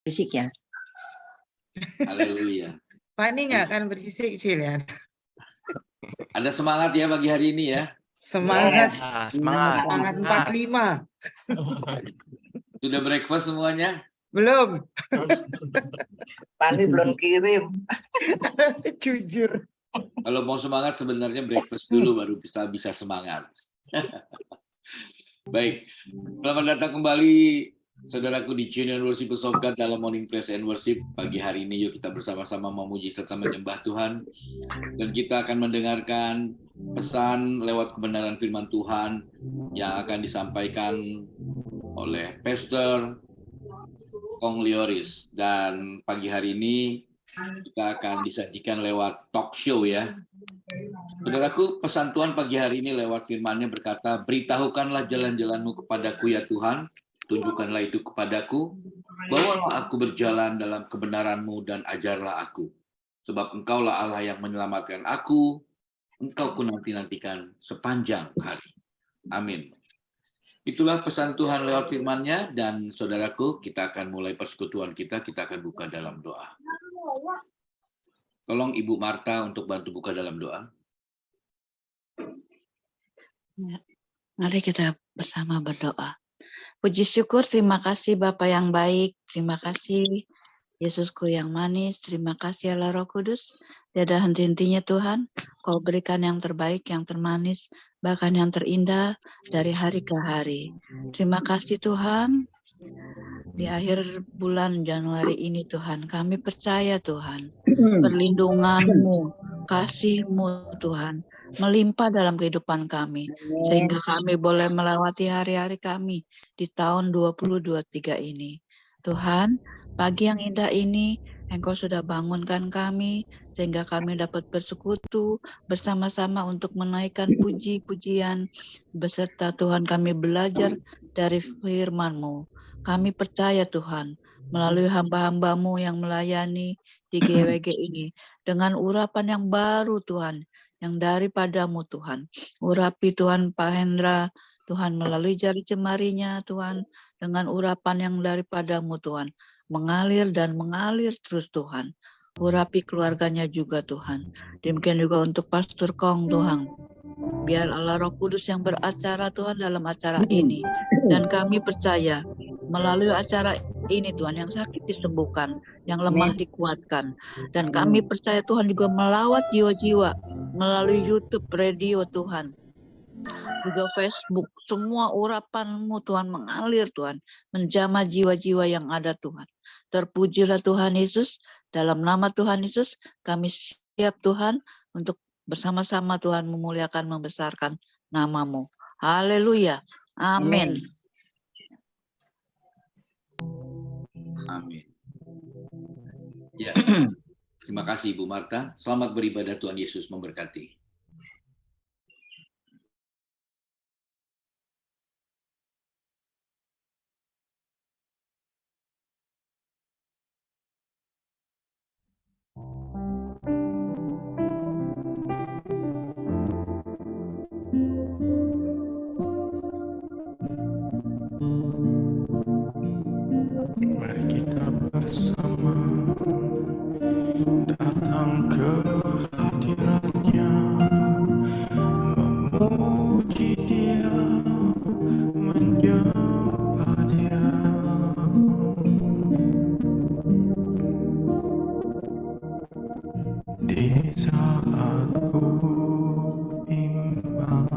berisik ya. Haleluya. Fani nggak akan berisik sih, ya. Ada semangat ya pagi hari ini ya. Semangat. Ya, semangat. Semangat 45. Sudah breakfast semuanya? Belum. Fani belum kirim. Jujur. Kalau mau semangat sebenarnya breakfast dulu baru kita bisa semangat. Baik, selamat datang kembali saudaraku di Channel Worship of God dalam Morning Praise and Worship. Pagi hari ini yuk kita bersama-sama memuji serta menyembah Tuhan. Dan kita akan mendengarkan pesan lewat kebenaran firman Tuhan yang akan disampaikan oleh Pastor Kong Lioris. Dan pagi hari ini kita akan disajikan lewat talk show ya. Saudaraku, pesan Tuhan pagi hari ini lewat firman-Nya berkata, beritahukanlah jalan-jalanmu kepadaku ya Tuhan, tunjukkanlah itu kepadaku, bawalah aku berjalan dalam kebenaran-Mu dan ajarlah aku. Sebab Engkaulah Allah yang menyelamatkan aku, Engkau ku nanti-nantikan sepanjang hari. Amin. Itulah pesan Tuhan lewat firman-Nya, dan saudaraku, kita akan mulai persekutuan kita akan buka dalam doa. Tolong Ibu Marta untuk bantu buka dalam doa. Mari kita bersama berdoa. Puji syukur, terima kasih Bapa yang baik, terima kasih Yesusku yang manis, terima kasih Allah Roh Kudus. Tiada henti-hentinya Tuhan, Kau berikan yang terbaik, yang termanis, bahkan yang terindah dari hari ke hari. Terima kasih Tuhan, di akhir bulan Januari ini Tuhan, kami percaya Tuhan, perlindungan-Mu, kasih-Mu Tuhan, melimpah dalam kehidupan kami, sehingga kami boleh melewati hari-hari kami di tahun 2023 ini. Tuhan, pagi yang indah ini, Engkau sudah bangunkan kami, sehingga kami dapat bersekutu bersama-sama untuk menaikkan puji-pujian, beserta Tuhan kami belajar dari firman-Mu. Kami percaya Tuhan, melalui hamba-hamba-Mu yang melayani di GWG ini, dengan urapan yang baru Tuhan, yang daripadamu Tuhan. Urapi Tuhan Pak Hendra, Tuhan melalui jari jemarinya Tuhan, dengan urapan yang daripadamu Tuhan. Mengalir dan mengalir terus Tuhan. Urapi keluarganya juga Tuhan. Demikian juga untuk Pastor Kong Tuhan. Biar Allah Roh Kudus yang beracara Tuhan dalam acara ini. Dan kami percaya melalui acara ini Tuhan, yang sakit disembuhkan, yang lemah dikuatkan. Dan kami percaya Tuhan juga melawat jiwa-jiwa melalui YouTube, radio Tuhan, juga Facebook. Semua urapan-Mu Tuhan mengalir Tuhan, menjamah jiwa-jiwa yang ada Tuhan. Terpujilah Tuhan Yesus, dalam nama Tuhan Yesus kami siap Tuhan untuk bersama-sama Tuhan memuliakan, membesarkan nama-Mu. Haleluya. Amin. Amin. Ya, terima kasih Ibu Marta. Selamat beribadah, Tuhan Yesus memberkati. Mari kita bersama datang ke hadirat-Nya, memuji Dia, menyembah Dia. Di saat ku bimbang,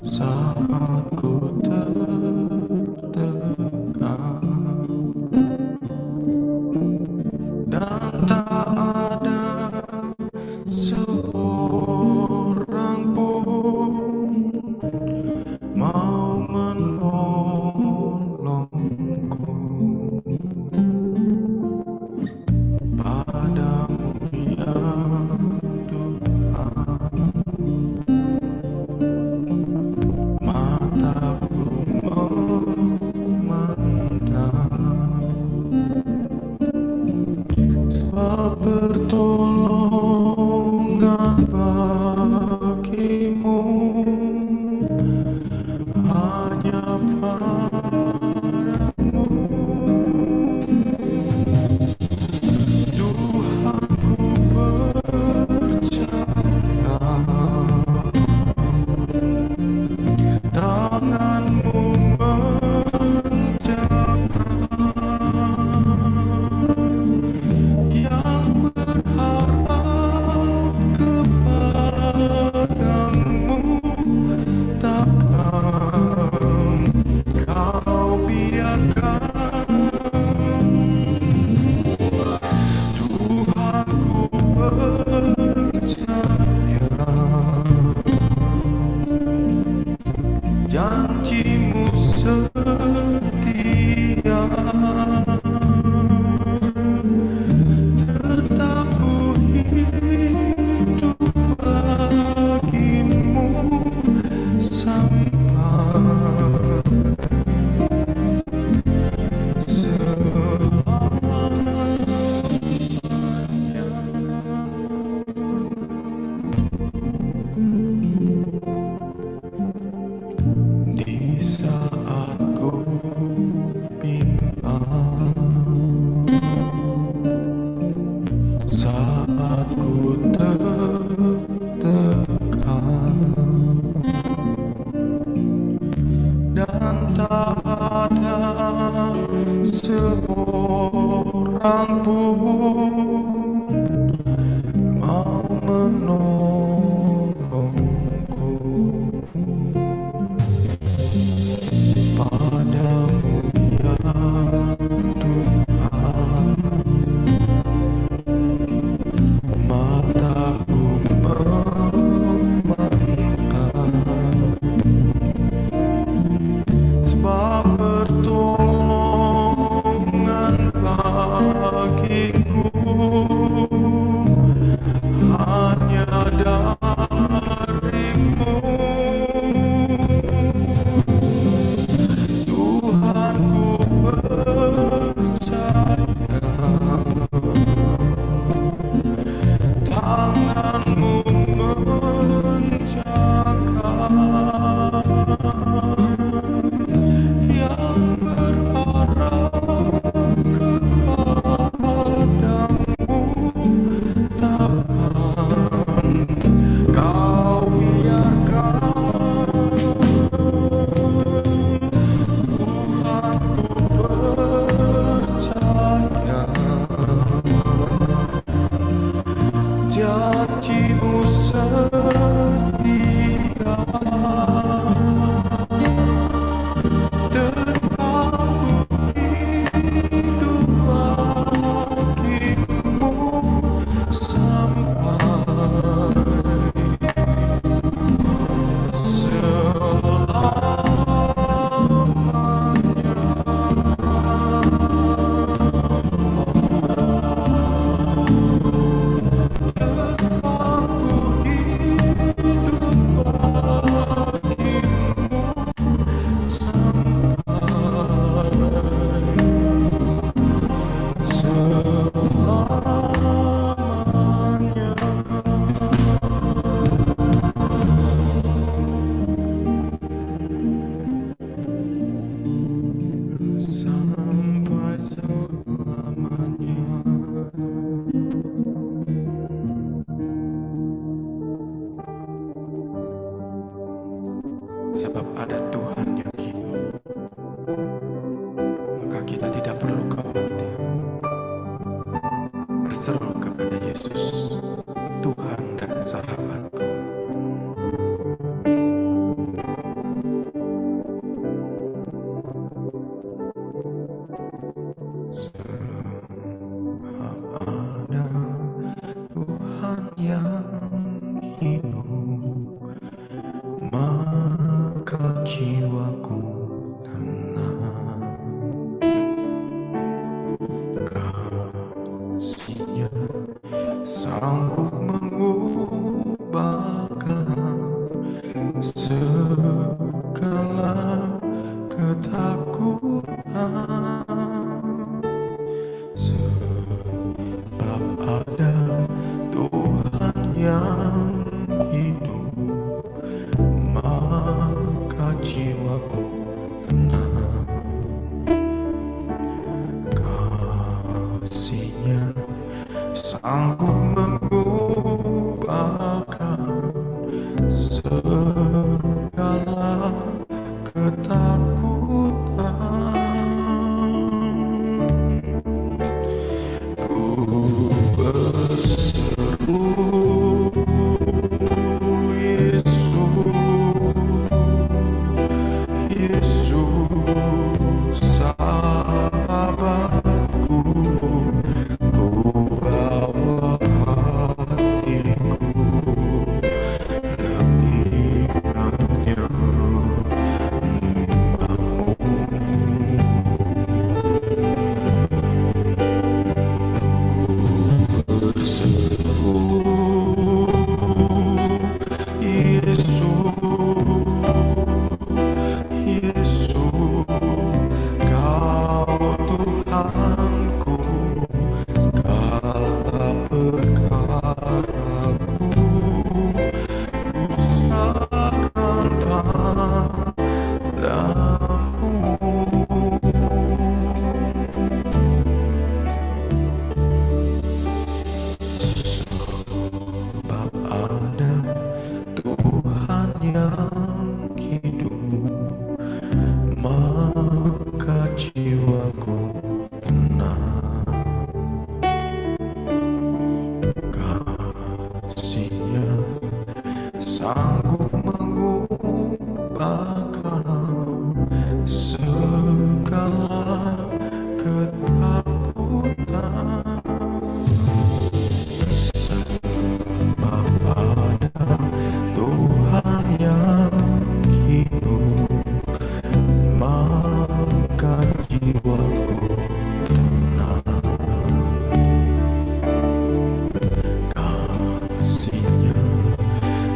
saat ku tertekan, dan tak ada seorang pun mau menolongku. Padamu biarkan Tuhan ku percaya janjimu setia tetap ku hidup bagimu sampai di saat ku bimbang, saat ku tertekan dan tak ada seorang pun mau menolongku. Padamu ya Tuhan, mataku memandang, sebab pertolongan bagiku hanya darimu. Tuhan ku percaya tanganmu menjaga yang berharap kepadamu takkan kau biarkan. Tuhan ku percaya janjimu setia tetap ku hidup bagimu sampai sampai selamanya. Sebab ada Tuhan yang hidup, maka kita tidak perlu khawatir. Berseru kepada Yesus, Tuhan dan sahabatku. Sebab ada Tuhan yang hidup, maka jiwaku tenang. Kasih-Nya sanggup mengubahkan segala ketakutan. Sebab ada Tuhan yang hidup, maka jiwaku tenang. Kasih-Nya sanggup mengubahkan segala ketakutan. Ku berseru, Yesus, Yesus, jiwaku tenang, kasihnya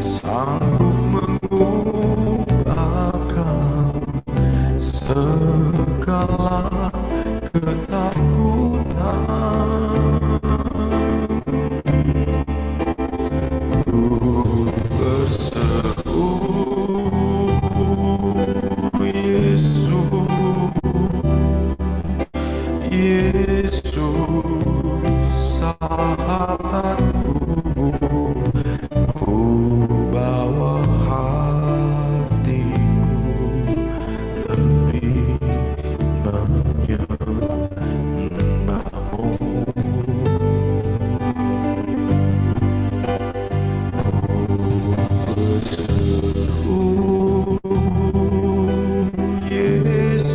sanggup mengubahkan segala ketakutan. Ku berseru, Yesus, Yesus, sahabatku, ku bawa hatiku lebih menyembahmu. Yesus,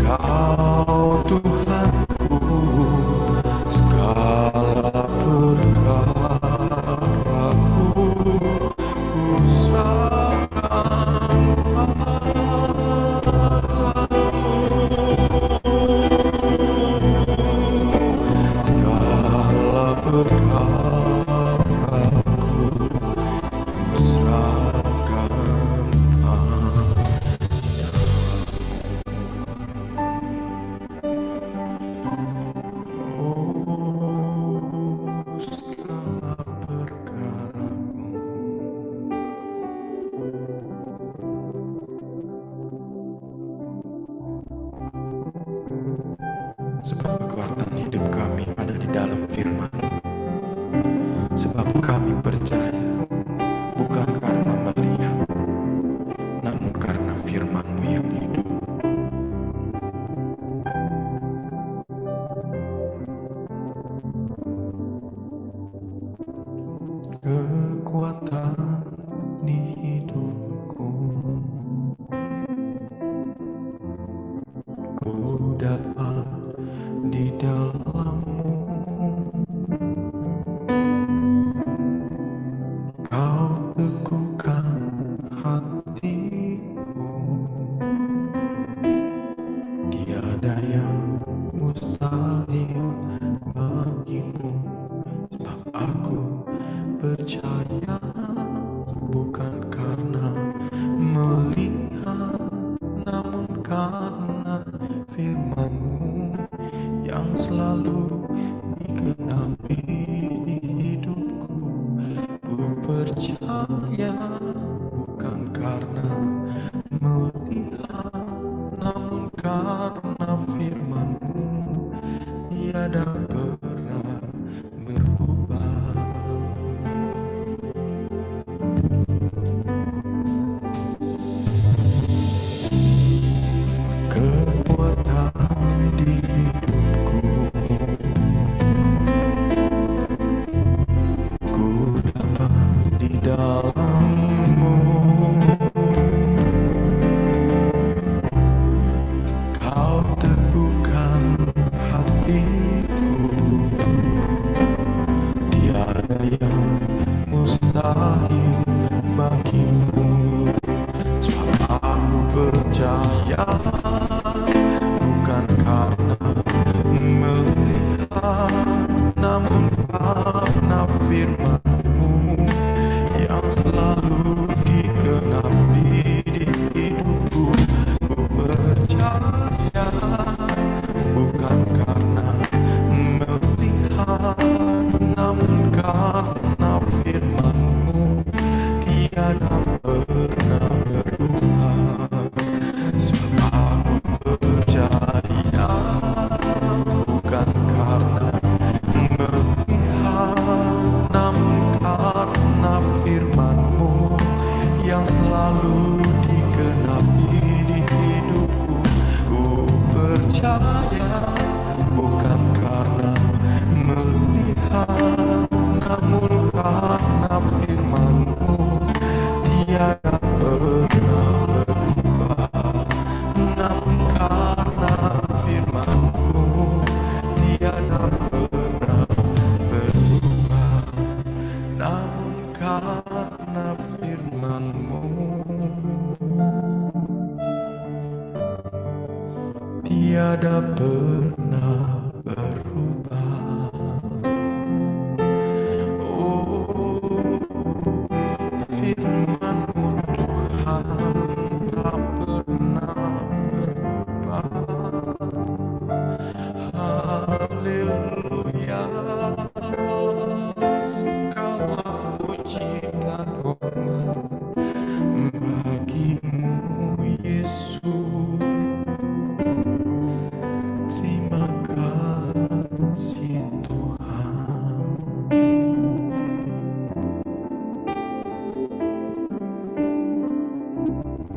Kau Tuhanku, segala perkaraku ku serahkan padamu. Segala perkara kami Tuhan, sebab kekuatan hidup kami ada di dalam firman. Sebab kami percaya bukan karena melihat, namun karena firman-Mu yang hidup. kekuatan di hidupku. Ku dapat di dalam-Mu. Kau teguhkan hatiku. Tiada yang mustahil bagimu, sebab aku percaya bukan karena melihat, namun karena firman-Mu yang selalu digenapi di hidupku. Ku percaya bukan karena melihat, namun karena firman-Mu tiada pernah berubah. Kekuatan di hidupku, ku dapat di dalam-Mu. Kau teguhkan hatiku. Tiada yang mustahil bagimu, sebab aku percaya bukan karena melihat, namun karena firman-Mu yang selalu digenapi di hidupku. Ku percaya bukan karena melihat, namun karena firman-Mu tiada pernah berubah. Sebab aku percaya bukan karena melihat, namun karena firman-Mu yang selalu digenapi di hidupku. Ku percaya bukan karena melihat, namun karena firman-Mu tiada pernah berubah. Namun karena firman-Mu tiada pernah berubah. Namun karena firman-Mu tiada pernah berubah. Oh, firman-Mu Tuhan tak pernah berubah. Haleluya, segala puji dan hormat bagi-Mu Yesus. Terima kasih Tuhan.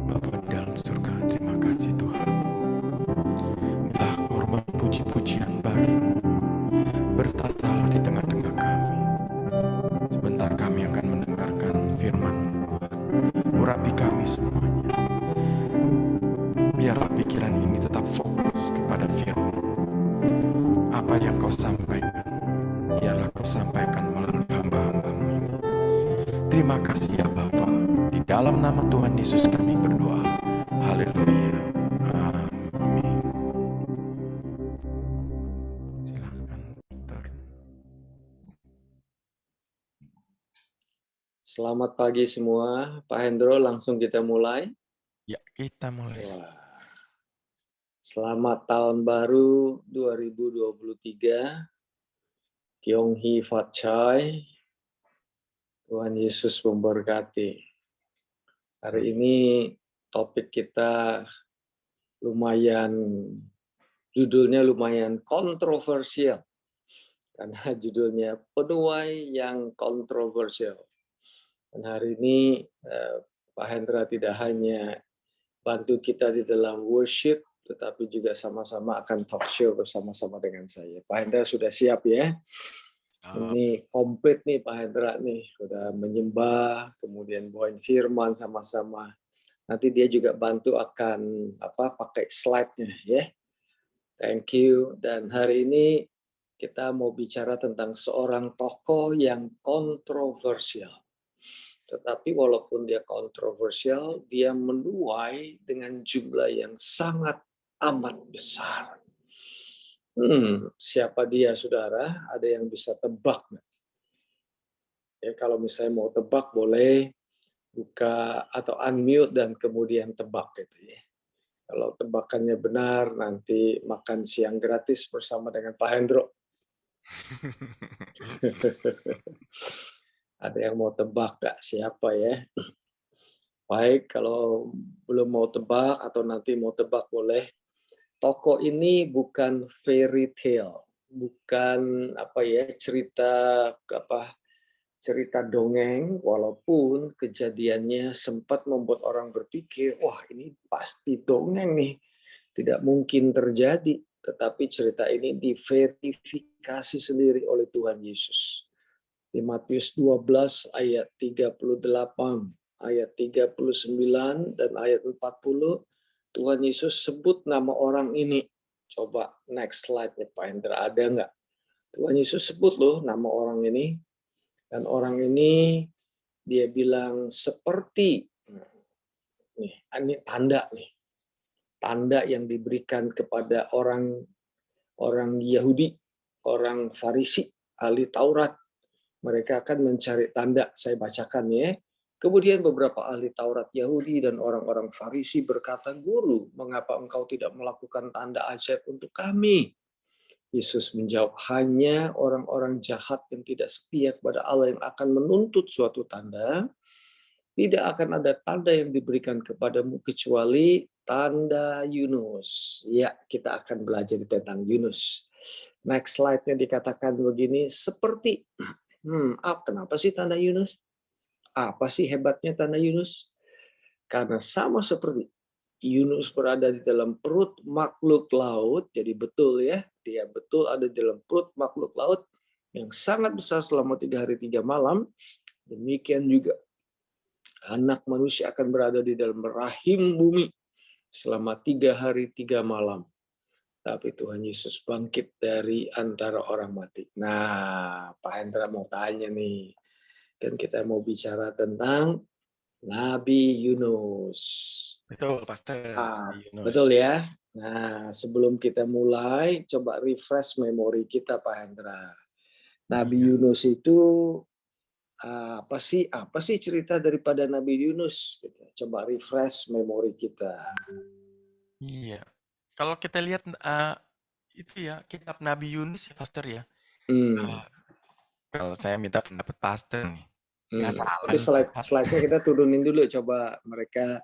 Bapa di dalam surga, terima kasih Tuhan. Inilah korban puji-pujian bagi-Mu. Bertatalah di tengah-tengah kami. Sebentar kami akan mendengarkan firman-Mu Tuhan. Urapi kami semuanya. Biarlah pikiran ini tetap fokus kepada firman. Apa yang Kau sampaikan, biarlah Kau sampaikan melalui hamba-hamba-Mu ini. Terima kasih ya Bapa. Di dalam nama Tuhan Yesus kami berdoa. Haleluya. Amin. Silakan Dokter. Selamat pagi semua. Pak Hendro, langsung kita mulai. Ya, kita mulai. Wah. Selamat tahun baru 2023. Kyung Hee Fat Chai. Tuhan Yesus memberkati. Hari ini topik kita judulnya lumayan kontroversial. Karena judulnya penuai yang kontroversial. Dan hari ini Pak Hendra tidak hanya bantu kita di dalam worship, tetapi juga sama-sama akan talk show bersama-sama dengan saya. Pak Hendra sudah siap ya? Oh, Ini komplit nih Pak Hendra nih, udah menyembah, kemudian bawain firman sama-sama. Nanti dia juga bantu akan pakai slide-nya ya. Thank you. Dan hari ini kita mau bicara tentang seorang tokoh yang kontroversial. Tetapi walaupun dia kontroversial, dia menuai dengan jumlah yang sangat amat besar. Siapa dia, saudara? Ada yang bisa tebak? Ya, kalau misalnya mau tebak, boleh buka atau unmute dan kemudian tebak gitu ya. Kalau tebakannya benar, nanti makan siang gratis bersama dengan Pak Hendro. Ada yang mau tebak nggak siapa ya? Baik, kalau belum mau tebak atau nanti mau tebak boleh. Tokoh ini bukan fairy tale, bukan cerita dongeng, walaupun kejadiannya sempat membuat orang berpikir, wah ini pasti dongeng nih, tidak mungkin terjadi. Tetapi cerita ini diverifikasi sendiri oleh Tuhan Yesus. Di Matius 12 ayat 38, ayat 39, dan ayat 40, Tuhan Yesus sebut nama orang ini. Coba next slide ya Pak Hendra, ada nggak? Tuhan Yesus sebut loh nama orang ini. Dan orang ini dia bilang seperti ini tanda nih. Tanda yang diberikan kepada orang Yahudi, orang Farisi, ahli Taurat. Mereka akan mencari tanda. Saya bacakan ya. Kemudian beberapa ahli Taurat Yahudi dan orang-orang Farisi berkata, "Guru, mengapa engkau tidak melakukan tanda ajaib untuk kami?" Yesus menjawab, hanya orang-orang jahat yang tidak setia kepada Allah yang akan menuntut suatu tanda. Tidak akan ada tanda yang diberikan kepadamu kecuali tanda Yunus. Ya, kita akan belajar tentang Yunus. Next slide-nya dikatakan begini, seperti, kenapa sih tanda Yunus? Apa sih hebatnya tanda Yunus? Karena sama seperti Yunus berada di dalam perut makhluk laut, jadi betul ya, dia betul ada di dalam perut makhluk laut yang sangat besar selama 3 hari 3 malam. Demikian juga anak manusia akan berada di dalam rahim bumi selama 3 hari 3 malam. Tapi Tuhan Yesus bangkit dari antara orang mati. Nah, Pak Hendra mau tanya nih, kan kita mau bicara tentang Nabi Yunus. Betul, Pastor. Yunus. Betul ya. Nah, sebelum kita mulai, coba refresh memori kita, Pak Hendra. Nabi Yunus itu apa sih cerita daripada Nabi Yunus? Coba refresh memori kita. Iya. Kalau kita lihat itu ya kitab Nabi Yunus ya, Pastor ya. Kalau saya minta pendapat Pastor nih. Tapi slide-nya kita turunin dulu, coba mereka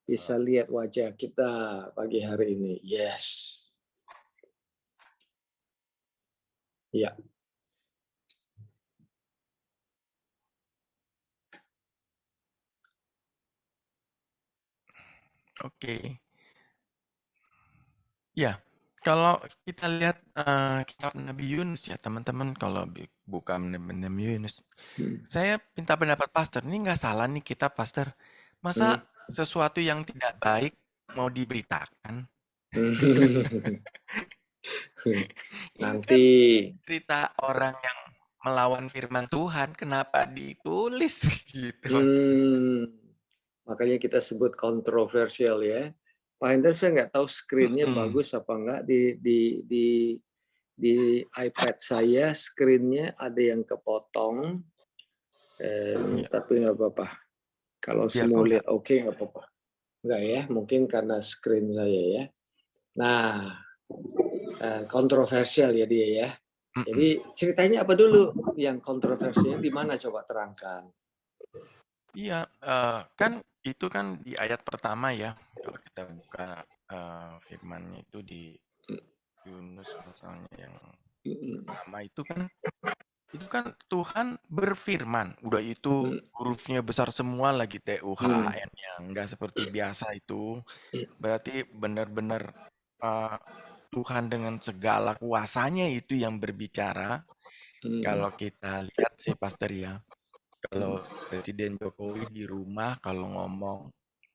bisa lihat wajah kita pagi hari ini. Yes. Ya. Oke. Ya, kalau kita lihat kitab Nabi Yunus ya teman-teman, kalau buka Nabi Yunus, saya minta pendapat Pastor. Ini nggak salah nih kita Pastor. Masa sesuatu yang tidak baik mau diberitakan? Nanti kan cerita orang yang melawan firman Tuhan, kenapa ditulis gitu? Makanya kita sebut kontroversial ya. Pak Hendra, saya nggak tahu screen-nya bagus apa enggak di iPad saya, screen-nya ada yang kepotong, tapi nggak apa-apa. Kalau semua lihat oke, nggak apa-apa. Nggak ya, mungkin karena screen saya ya. Nah, kontroversial ya dia ya. Jadi ceritanya apa dulu yang kontroversial, di mana coba terangkan? Iya, kan itu kan di ayat pertama ya. Kalau kita buka firman-Nya itu di Yunus misalnya yang pertama itu kan Tuhan berfirman. Udah itu hurufnya besar semua lagi TUHAN-nya, nggak seperti biasa itu. Berarti benar-benar Tuhan dengan segala kuasanya itu yang berbicara. Kalau kita lihat sih Pastor ya, kalau Presiden Jokowi di rumah kalau ngomong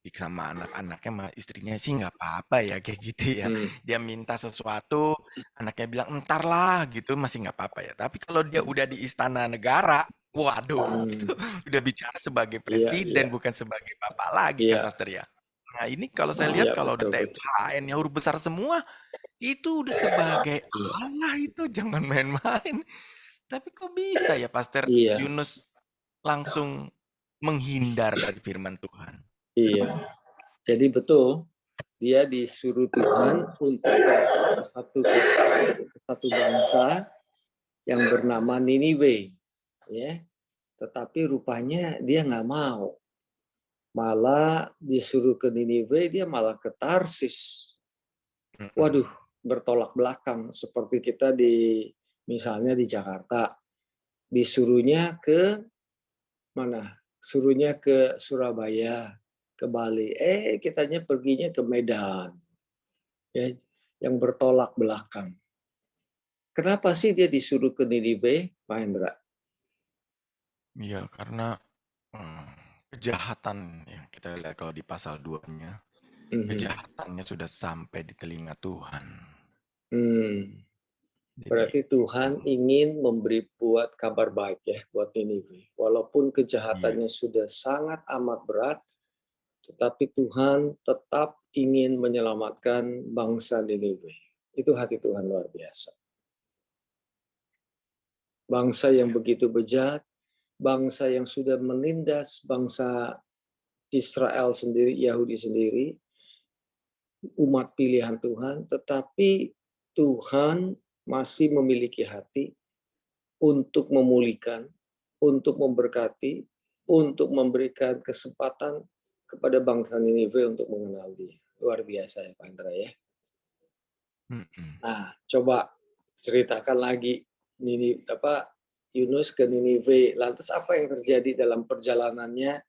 sama anak-anaknya sama istrinya sih nggak apa-apa ya kayak gitu ya. Dia minta sesuatu, anaknya bilang entar lah gitu masih nggak apa-apa ya. Tapi kalau dia udah di istana negara, waduh, itu udah bicara sebagai presiden bukan sebagai bapak lagi kan Pastor ya. Nah ini kalau saya lihat kalau udah THN-nya huruf besar semua, itu udah sebagai Allah itu jangan main-main. Tapi kok bisa ya Pastor Iya, Yunus langsung menghindar dari firman Tuhan? iya. Jadi betul, dia disuruh Tuhan untuk ke satu bangsa yang bernama Niniwe, ya. Tetapi rupanya dia nggak mau. Malah disuruh ke Niniwe, dia malah ke Tarsis. Waduh, bertolak belakang seperti kita misalnya di Jakarta, disuruhnya ke mana? Suruhnya ke Surabaya, ke Bali. Kitanya perginya ke Medan, ya, yang bertolak belakang. Kenapa sih dia disuruh ke Niniwe, Pak Hendra? Iya, karena kejahatan yang kita lihat kalau di pasal 2-nya, kejahatannya sudah sampai di telinga Tuhan. Berarti Tuhan ingin memberi buat kabar baik ya buat Niniwe. Walaupun kejahatannya sudah sangat amat berat, tetapi Tuhan tetap ingin menyelamatkan bangsa Niniwe. Itu hati Tuhan luar biasa. Bangsa yang begitu bejat, bangsa yang sudah menindas bangsa Israel sendiri, Yahudi sendiri, umat pilihan Tuhan, tetapi Tuhan masih memiliki hati untuk memulihkan, untuk memberkati, untuk memberikan kesempatan kepada bangsa Niniwe untuk mengenal Dia. Luar biasa ya Pak Andra ya. Nah, coba ceritakan lagi Yunus ke Niniwe. Lantas apa yang terjadi dalam perjalanannya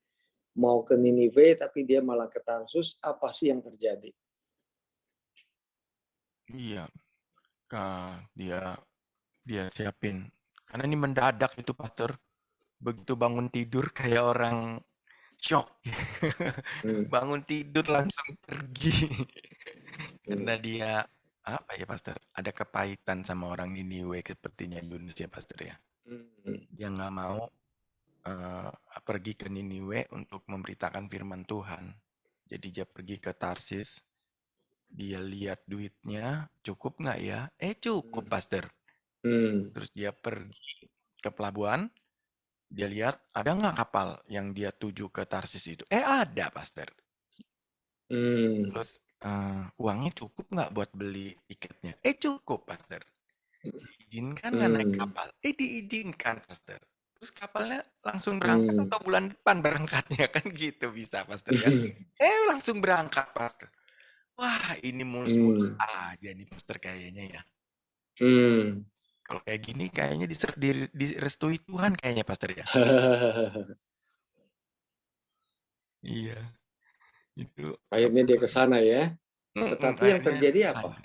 mau ke Niniwe tapi dia malah ke Tarsus? Apa sih yang terjadi? Iya, dia siapin. Karena ini mendadak itu Pastor. Begitu bangun tidur kayak orang shock. Bangun tidur langsung pergi. Karena dia apa ya Pastor? Ada kepahitan sama orang Niniwe sepertinya Yunus ya Pastor ya. Dia nggak mau pergi ke Niniwe untuk memberitakan firman Tuhan. Jadi dia pergi ke Tarsis. Dia lihat duitnya cukup nggak ya? Cukup Pastor. Terus dia pergi ke pelabuhan. Dia lihat ada nggak kapal yang dia tuju ke Tarsis itu? Ada Pastor. Terus uangnya cukup nggak buat beli tiketnya? Cukup Pastor. Diizinkan nggak naik kapal? Diizinkan Pastor. Terus kapalnya langsung berangkat atau bulan depan berangkatnya kan gitu bisa Pastor kan? Langsung berangkat Pastor. Wah ini mulus-mulus aja nih Pastor kayaknya ya. Kalau kayak gini kayaknya direstui Tuhan kayaknya Pastor ya. Iya. Itu. Akhirnya dia ke sana ya. Tetapi yang terjadi apa?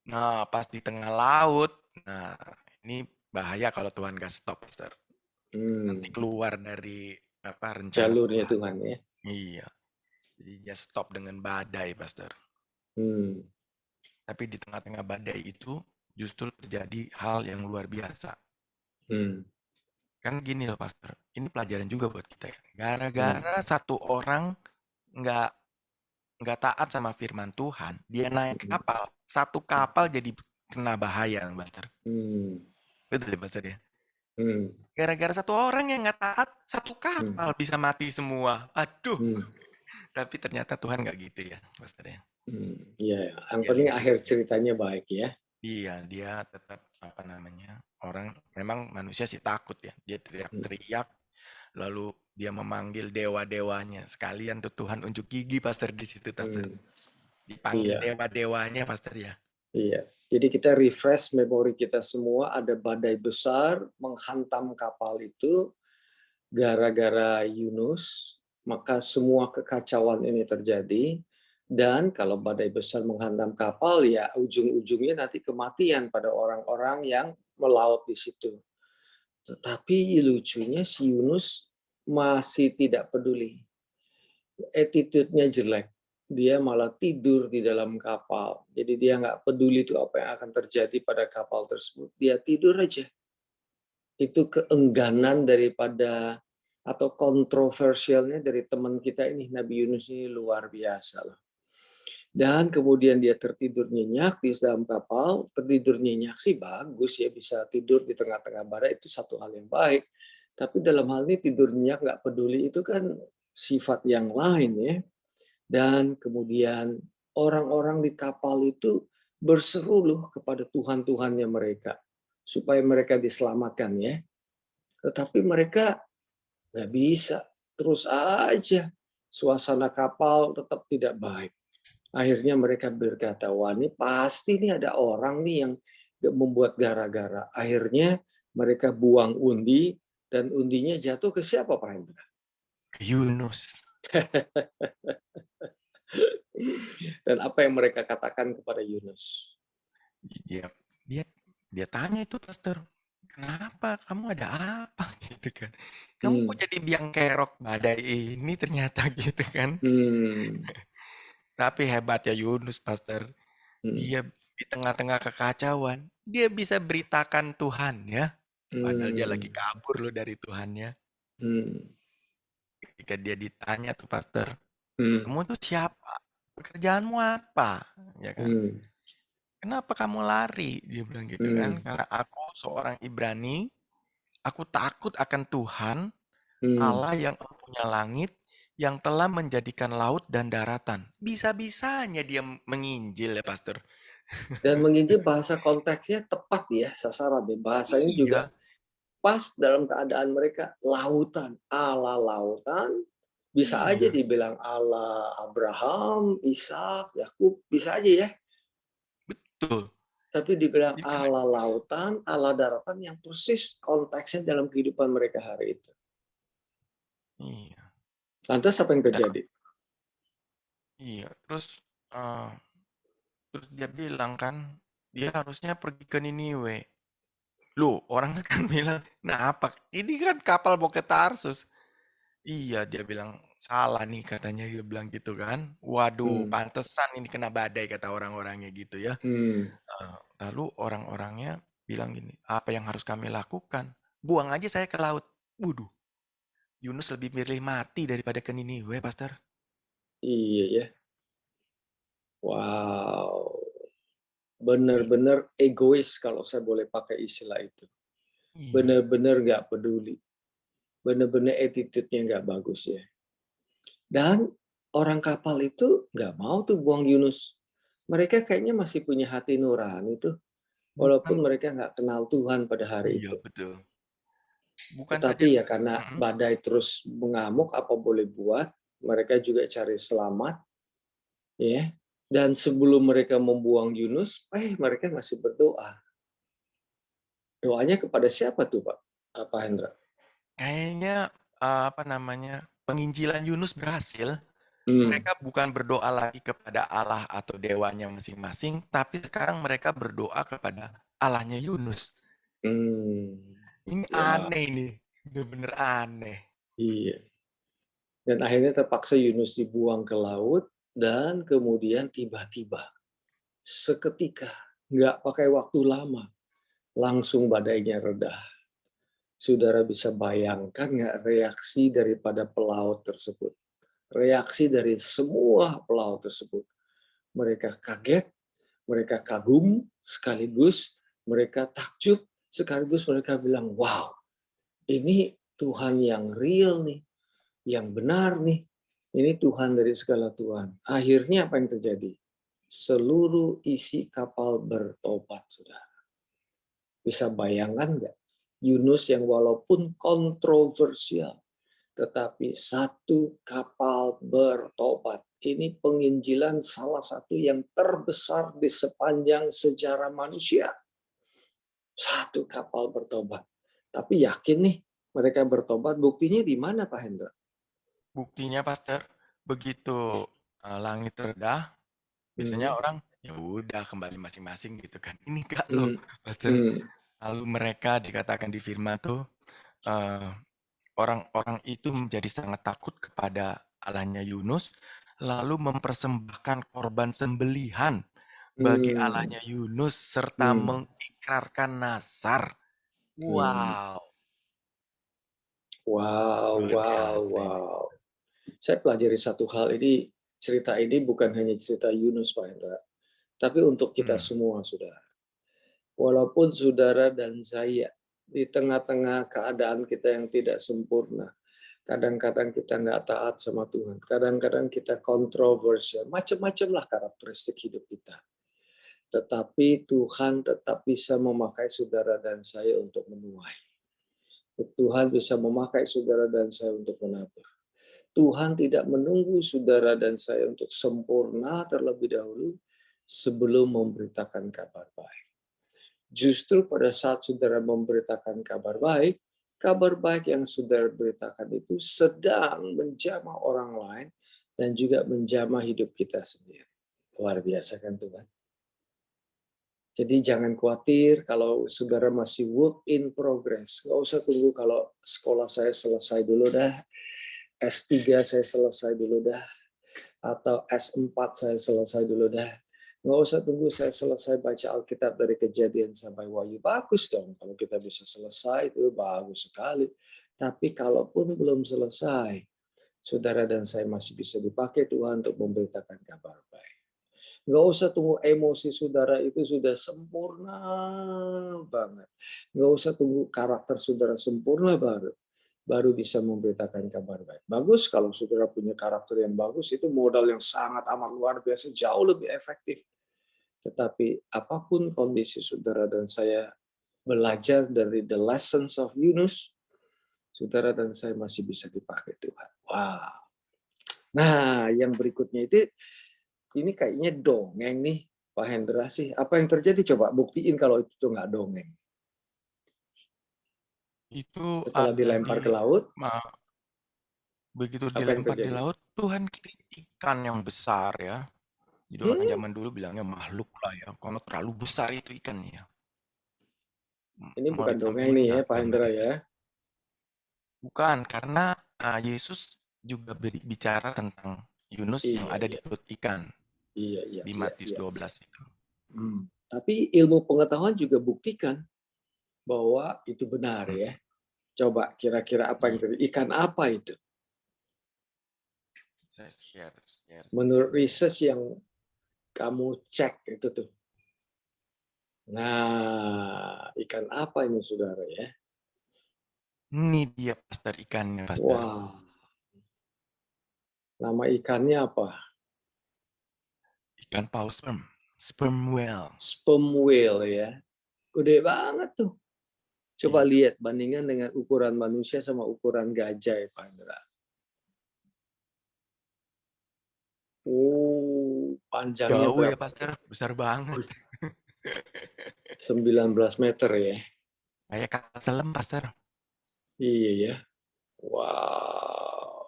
Nah, pas di tengah laut. Nah, ini bahaya kalau Tuhan gak stop, Pastor. Nanti keluar dari rencana jalurnya Tuhan ya. Iya. Jadi dia stop dengan badai, Pastor. Tapi di tengah-tengah badai itu justru terjadi hal yang luar biasa. Kan gini loh, Pastor. Ini pelajaran juga buat kita ya. Gara-gara satu orang nggak taat sama firman Tuhan, dia naik kapal. Satu kapal jadi kena bahaya, Pastor. Betul ya, Pastor ya? Gara-gara satu orang yang nggak taat, satu kapal bisa mati semua. Aduh. Tapi ternyata Tuhan nggak gitu ya, Pastor ya. Iya, yang penting akhir ceritanya baik ya. Iya, dia tetap orang memang manusia sih takut ya. Dia teriak-teriak, lalu dia memanggil dewa-dewanya. Sekalian tuh Tuhan unjuk gigi, Pastor, di situ, Pastor. Dipanggil dewa-dewanya, Pastor ya. Iya, jadi kita refresh memori kita semua, ada badai besar menghantam kapal itu gara-gara Yunus, maka semua kekacauan ini terjadi, dan kalau badai besar menghantam kapal ya ujung-ujungnya nanti kematian pada orang-orang yang melaut di situ. Tetapi lucunya si Yunus masih tidak peduli. Attitude-nya jelek. Dia malah tidur di dalam kapal. Jadi dia nggak peduli itu apa yang akan terjadi pada kapal tersebut. Dia tidur aja. Itu keengganan daripada atau kontroversialnya dari teman kita ini, Nabi Yunus ini luar biasa loh. Dan kemudian dia tertidur nyenyak di dalam kapal. Tertidur nyenyak sih bagus ya, bisa tidur di tengah-tengah badai itu satu hal yang baik. Tapi dalam hal ini tidur nyenyak nggak peduli itu kan sifat yang lain ya. Dan kemudian orang-orang di kapal itu berseru loh kepada Tuhan-Tuhannya mereka supaya mereka diselamatkan ya. Tetapi mereka nggak bisa, terus aja suasana kapal tetap tidak baik. Akhirnya mereka berkata, wah ini pasti nih ada orang nih yang membuat gara-gara. Akhirnya mereka buang undi, dan undinya jatuh ke siapa Pak Hendra? Ke Yunus. Dan apa yang mereka katakan kepada Yunus? Dia dia tanya itu pastor, kenapa kamu ada apa gitu kan? Kamu kok jadi biang kerok badai ini ternyata gitu kan? Tapi hebatnya Yunus pastor, dia di tengah-tengah kekacauan, dia bisa beritakan Tuhan ya. Padahal dia lagi kabur loh dari Tuhannya. Ketika dia ditanya tuh pastor, kamu tuh siapa? Pekerjaanmu apa? Ya kan? Kenapa kamu lari? Dia bilang gitu kan. Karena aku seorang Ibrani, aku takut akan Tuhan, Allah yang punya langit, yang telah menjadikan laut dan daratan. Bisa-bisanya dia menginjil ya pastor. Dan menginjil bahasa konteksnya tepat ya, sasaran ya. Bahasanya juga pas dalam keadaan mereka lautan, Allah lautan, bisa aja dibilang Allah Abraham, Ishak, Yakub, bisa aja ya. Betul. Tapi dibilang Allah lautan, Allah daratan yang persis konteksnya dalam kehidupan mereka hari itu. Iya. Lantas apa yang terjadi? Iya, terus dia bilang kan, dia harusnya pergi ke Niniwe. Loh, orang kan bilang, nah apa? Ini kan kapal mau ke Tarsus. Iya, dia bilang, salah nih katanya, dia bilang gitu kan. Waduh, pantesan ini kena badai kata orang-orangnya gitu ya. Lalu orang-orangnya bilang gini, apa yang harus kami lakukan? Buang aja saya ke laut. Waduh, Yunus lebih milih mati daripada ke Niniwe, pastor. Iya ya. Wow. Benar-benar egois kalau saya boleh pakai istilah itu. Benar-benar nggak peduli. Benar-benar attitude-nya nggak bagus ya. Dan orang kapal itu nggak mau tuh buang Yunus. Mereka kayaknya masih punya hati nurani tuh. Walaupun mereka nggak kenal Tuhan pada hari itu. Iya, betul. Bukan Tetapi saja, ya karena badai terus mengamuk, apa boleh buat, mereka juga cari selamat. Ya. Dan sebelum mereka membuang Yunus, mereka masih berdoa. Doanya kepada siapa tuh Pak Hendra? kayaknya penginjilan Yunus berhasil. Mereka bukan berdoa lagi kepada Allah atau dewanya masing-masing, tapi sekarang mereka berdoa kepada Allahnya Yunus. Ini aneh nih, bener-bener aneh. Iya. Dan akhirnya terpaksa Yunus dibuang ke laut, dan kemudian tiba-tiba, seketika, nggak pakai waktu lama, langsung badainya reda. Saudara bisa bayangkan nggak reaksi daripada pelaut tersebut? Reaksi dari semua pelaut tersebut. Mereka kaget, mereka kagum, sekaligus mereka takjub, sekaligus mereka bilang, wow, ini Tuhan yang real nih, yang benar nih. Ini Tuhan dari segala Tuhan. Akhirnya apa yang terjadi? Seluruh isi kapal bertobat, saudara. Bisa bayangkan nggak? Yunus yang walaupun kontroversial, tetapi satu kapal bertobat. Ini penginjilan salah satu yang terbesar di sepanjang sejarah manusia. Satu kapal bertobat. Tapi yakin nih mereka bertobat, buktinya di mana Pak Hendra? Buktinya pastor, begitu langit reda, biasanya orang ya udah kembali masing-masing gitu kan. Ini enggak loh, pastor. Lalu mereka dikatakan di firman tuh eh, orang-orang itu menjadi sangat takut kepada Allahnya Yunus, lalu mempersembahkan korban sembelihan bagi Hmm, Allahnya Yunus serta hmm, mengikrarkan nazar. hmm. Wow, Wow, luar wow, biasa ini. wow. Saya pelajari satu hal ini, cerita ini bukan hanya cerita Yunus, Pak Hendra, tapi untuk kita Hmm. semua, saudara. Walaupun saudara dan saya di tengah-tengah keadaan kita yang tidak sempurna, kadang-kadang kita nggak taat sama Tuhan, kadang-kadang kita kontroversial, macam-macam lah karakteristik hidup kita. Tetapi Tuhan tetap bisa memakai saudara dan saya untuk menuai. Tuhan bisa memakai saudara dan saya untuk menabur. Tuhan tidak menunggu saudara dan saya untuk sempurna terlebih dahulu sebelum memberitakan kabar baik. Justru pada saat saudara memberitakan kabar baik yang saudara beritakan itu sedang menjamah orang lain dan juga menjamah hidup kita sendiri. Luar biasa kan Tuhan? Jadi jangan khawatir kalau saudara masih work in progress. Nggak usah tunggu kalau sekolah saya selesai dulu dah, S3 saya selesai dulu dah, atau S4 saya selesai dulu dah. Nggak usah tunggu saya selesai baca Alkitab dari Kejadian sampai Wahyu. Bagus dong kalau kita bisa selesai, itu bagus sekali. Tapi kalaupun belum selesai, saudara dan saya masih bisa dipakai Tuhan untuk memberitakan kabar baik. Nggak usah tunggu emosi saudara itu sudah sempurna banget. Nggak usah tunggu karakter saudara sempurna baru bisa memberitakan kabar baik. Bagus kalau saudara punya karakter yang bagus, itu modal yang sangat amat luar biasa, jauh lebih efektif. Tetapi apapun kondisi saudara dan saya belajar dari the lessons of Yunus, saudara dan saya masih bisa dipakai Tuhan. Wow. Nah, yang berikutnya itu, ini kayaknya dongeng nih, Pak Hendra sih. Apa yang terjadi? Coba buktiin kalau itu nggak dongeng. Itu Setelah dilempar ke laut, begitu apa yang dilempar di terjadi? laut, Tuhan kirim ikan yang besar ya. Jadi orang zaman dulu bilangnya makhluk lah ya, karena terlalu besar itu ikannya. Ini Mau bukan dongeng ditampilin nih ya, nggak Pak Hendra gambarnya? ya. Bukan, karena Yesus juga bicara tentang Yunus yang Iya, ada di iya, perut ikan iya, iya, di iya, Matius iya. 12 itu. Tapi ilmu pengetahuan juga buktikan bahwa itu benar Hmm. ya. Coba kira-kira apa yang Iya, terjadi? Ikan apa itu? saya share. Menurut research yang kamu cek itu tuh. Nah, ikan apa ini saudara ya? Ini dia pastor ikannya, pastor. Wah, nama ikannya apa? Ikan paus sperm whale. Sperm whale ya. Gede banget tuh. Coba Iya. lihat bandingkan dengan ukuran manusia sama ukuran gajah ya Pak Indra. Panjangnya Jauh ya berapa? pastor, besar banget. 19 meter ya. Kayak kapal selam pastor. Iya ya. Wow.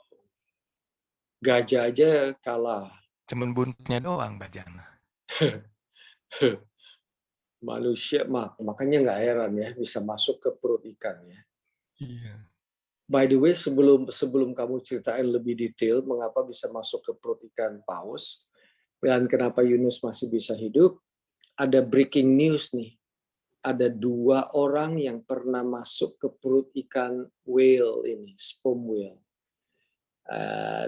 Gajah aja kalah. Cuman buntutnya doang bajana. Manusia makanya nggak heran ya bisa masuk ke perut ikan ya. Iya. By the way, sebelum kamu ceritain lebih detail mengapa bisa masuk ke perut ikan paus dan kenapa Yunus masih bisa hidup, ada breaking news nih. Ada 2 orang yang pernah masuk ke perut ikan whale ini, sperm whale.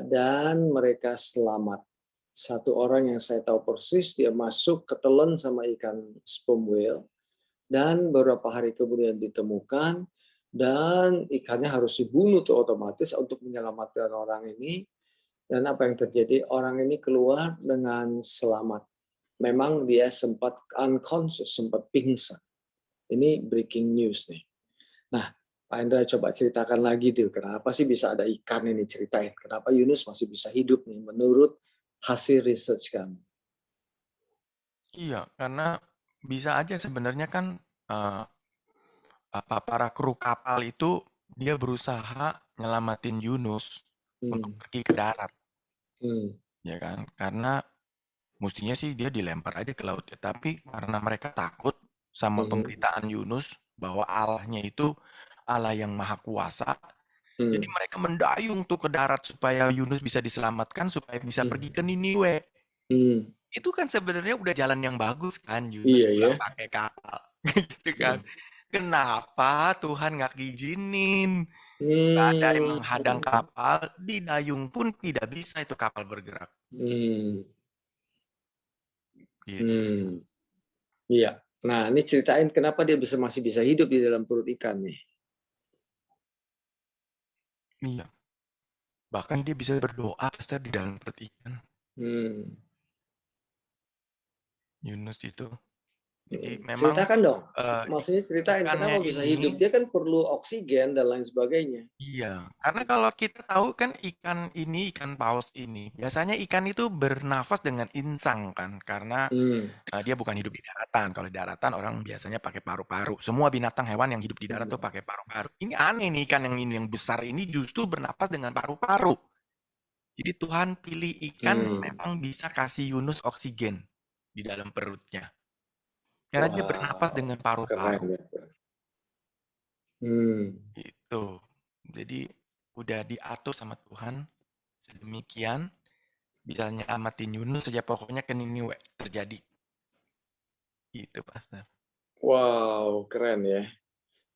Dan mereka selamat. Satu orang yang saya tahu persis, dia masuk ketelan sama ikan sperm whale, dan beberapa hari kemudian ditemukan, dan ikannya harus dibunuh tuh otomatis untuk menyelamatkan orang ini. Dan apa yang terjadi? Orang ini keluar dengan selamat. Memang dia sempat unconscious, sempat pingsan. Ini breaking news nih. Nah, Pak Hendra coba ceritakan lagi tuh, kenapa sih bisa ada ikan ini, ceritain. Kenapa Yunus masih bisa hidup nih menurut hasil research kamu? Iya, karena bisa aja sebenarnya kan para kru kapal itu dia berusaha nyelamatin Yunus untuk pergi ke darat, ya kan? Karena mestinya sih dia dilempar aja ke laut, ya. Tapi karena mereka takut sama pemberitaan Yunus bahwa Allahnya itu Allah yang maha kuasa. Jadi mereka mendayung tuh ke darat supaya Yunus bisa diselamatkan, supaya bisa pergi ke Niniwe. Itu kan sebenarnya udah jalan yang bagus kan, Yunus Iya pulang ya. pakai kapal, gitu kan. Kenapa Tuhan nggak izinin? Badai Hmm. menghadang kapal, didayung pun tidak bisa itu kapal bergerak. Hmm. Gitu. Hmm. Iya. Nah, ini ceritain kenapa dia masih bisa hidup di dalam perut ikan nih. Iya. Bahkan dia bisa berdoa Pastor di dalam perut ikan. Yunus itu. Jadi memang Ceritakan dong. Maksudnya ceritain ikannya kenapa bisa ini, hidup. Dia kan perlu oksigen dan lain sebagainya. iya. Karena kalau kita tahu kan ikan ini, ikan paus ini, biasanya ikan itu bernafas dengan insang kan. Karena dia bukan hidup di daratan. Kalau di daratan orang biasanya pakai paru-paru. Semua binatang hewan yang hidup di darat tuh pakai paru-paru. Ini aneh nih ikan yang besar ini justru bernapas dengan paru-paru. Jadi Tuhan pilih ikan memang bisa kasih Yunus oksigen di dalam perutnya. Karena dia bernapas dengan Keren paru-paru. ya. Gitu. Jadi udah diatur sama Tuhan sedemikian bisa nyelamatin Yunus saja pokoknya ke Niniwe terjadi. Gitu Pastor. Wow, keren ya.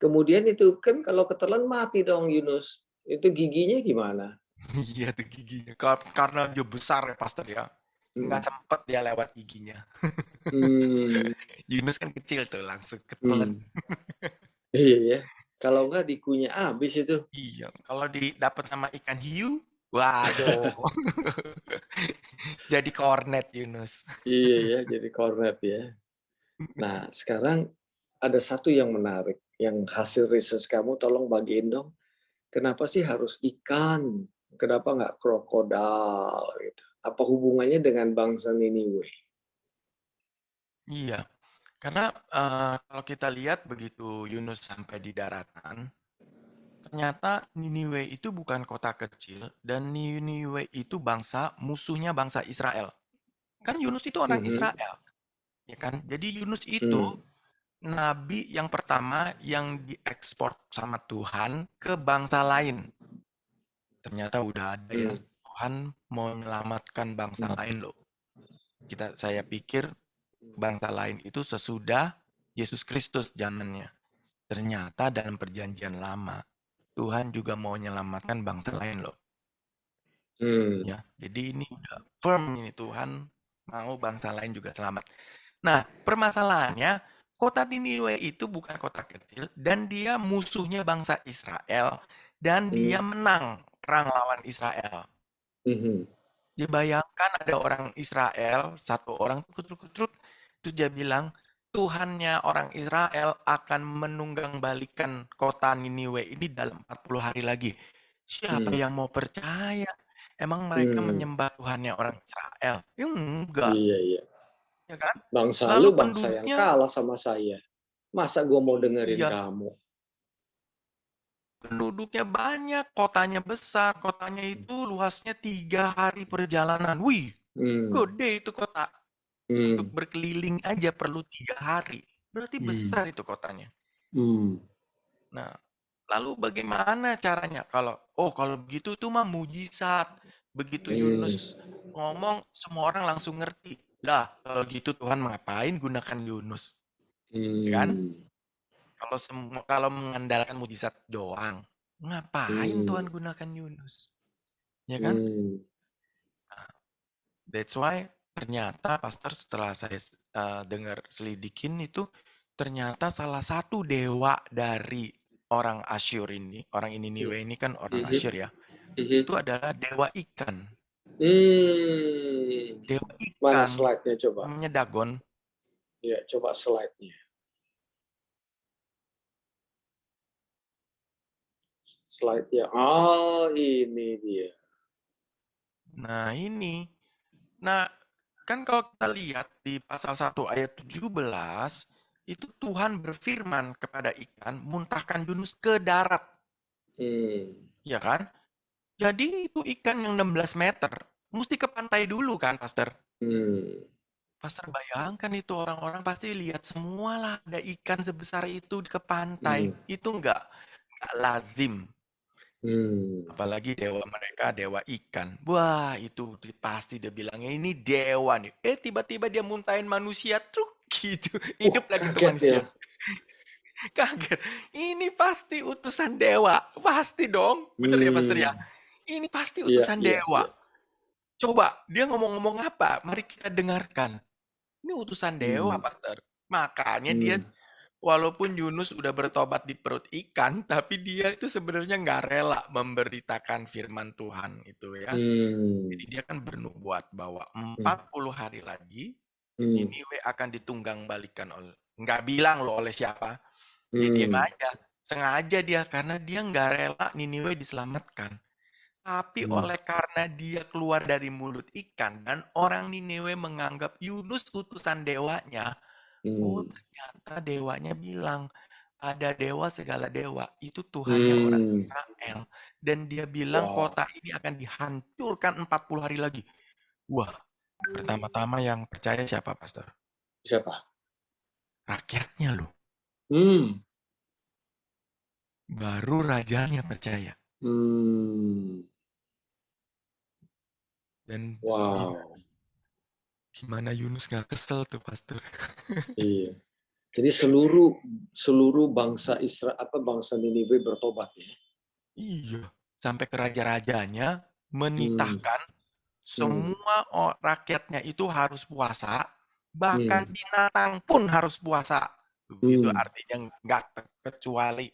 Kemudian itu kan kalau ketelan mati dong Yunus. Itu giginya gimana? Iya tuh giginya. Karena dia besar ya Pastor ya. Nggak sempet dia lewat giginya. Yunus kan kecil tuh langsung ketelan. Iya ya. Kalau nggak dikunyah habis itu. Iya, kalau didapat sama ikan hiu, waduh. Jadi kornet Yunus. Iya ya, jadi kornet ya. Nah, sekarang ada satu yang menarik. Yang hasil research kamu tolong bagiin dong. Kenapa sih harus ikan? Kenapa nggak krokodil? Gitu. Apa hubungannya dengan bangsa Niniwe? Iya, karena kalau kita lihat begitu Yunus sampai di daratan, ternyata Niniwe itu bukan kota kecil dan Niniwe itu musuhnya bangsa Israel. Kan Yunus itu orang Israel, ya kan? Jadi Yunus itu nabi yang pertama yang diekspor sama Tuhan ke bangsa lain. Ternyata udah ada ya, Tuhan mau menyelamatkan bangsa lain loh. Saya pikir bangsa lain itu sesudah Yesus Kristus zamannya. Ternyata dalam perjanjian lama, Tuhan juga mau menyelamatkan bangsa lain loh. Ya, jadi ini udah firm ini Tuhan mau bangsa lain juga selamat. Nah, permasalahannya kota Niniwe itu bukan kota kecil dan dia musuhnya bangsa Israel dan dia menang perang lawan Israel. Dibayangkan ada orang Israel, satu orang kutruk-kutruk, terus dia bilang, Tuhannya orang Israel akan menunggangbalikan kota Niniwe ini dalam 40 hari lagi. Siapa yang mau percaya? Emang mereka menyembah Tuhannya orang Israel? Ya enggak, Iya, iya. ya kan? Bangsa Lalu lu bangsa yang penduduknya, kalah sama saya. Masa gue mau dengerin iya, kamu? penduduknya banyak, kotanya besar, kotanya itu luasnya 3 hari perjalanan. Wih, gede itu kota. Untuk berkeliling aja perlu 3 hari. Berarti besar itu kotanya. Nah, lalu bagaimana caranya? Kalau begitu itu mah mujizat. Begitu Yunus ngomong, semua orang langsung ngerti. Lah, kalau gitu Tuhan ngapain gunakan Yunus? Ya kan? Kalau mengandalkan mujizat doang, ngapain Tuhan gunakan Yunus? Ya kan? Nah, that's why ternyata Pastor setelah saya dengar selidikin itu ternyata salah satu dewa dari orang Asyur ini, orang Niniwe ini kan orang Asyur ya, itu adalah dewa ikan. Dewa Mana ikan slide-nya coba? namanya Dagon. Ya, coba slide-nya. Slide-nya. Oh, ini dia. Nah ini, nah kan kalau kita lihat di pasal 1 ayat 17, itu Tuhan berfirman kepada ikan, muntahkan Yunus ke darat. Ya kan? Jadi itu ikan yang 16 meter, mesti ke pantai dulu kan, Pastor? Pastor bayangkan itu orang-orang pasti lihat semua lah ada ikan sebesar itu ke pantai. Itu nggak nggak lazim. Apalagi dewa mereka, dewa ikan. Wah, itu pasti dia bilangnya ini dewa nih. Tiba-tiba dia muntahin manusia, truk gitu. Hidup lagi tuh Kaget ya. manusia. Kaget. Ini pasti utusan dewa. Pasti dong. Bener ya, Pastor ya? Ini pasti Iya, utusan iya, dewa. iya. Coba, dia ngomong-ngomong apa? Mari kita dengarkan. Ini utusan dewa, Pastor. Makanya dia, walaupun Yunus udah bertobat di perut ikan, tapi dia itu sebenarnya nggak rela memberitakan firman Tuhan itu ya. Jadi dia kan bernubuat bahwa 40 hari lagi Niniwe akan ditunggang balikan oleh, nggak bilang loh oleh siapa. Dia diam aja. Sengaja dia, karena dia nggak rela Niniwe diselamatkan. Tapi oleh karena dia keluar dari mulut ikan dan orang Niniwe menganggap Yunus utusan dewanya, oh ternyata dewanya bilang, ada dewa segala dewa, itu Tuhannya orang Israel. Dan dia bilang Wow. kota ini akan dihancurkan 40 hari lagi. Wah, pertama-tama yang percaya siapa, Pastor? Siapa? Rakyatnya loh. Baru rajanya percaya. Dan Wow. gimana Yunus gak kesel tuh, Pastor? Iya. Jadi seluruh bangsa Israel, bangsa Niniwe bertobat ya. Iya, sampai ke raja-rajanya menitahkan semua rakyatnya itu harus puasa, bahkan binatang pun harus puasa. Itu artinya nggak terkecuali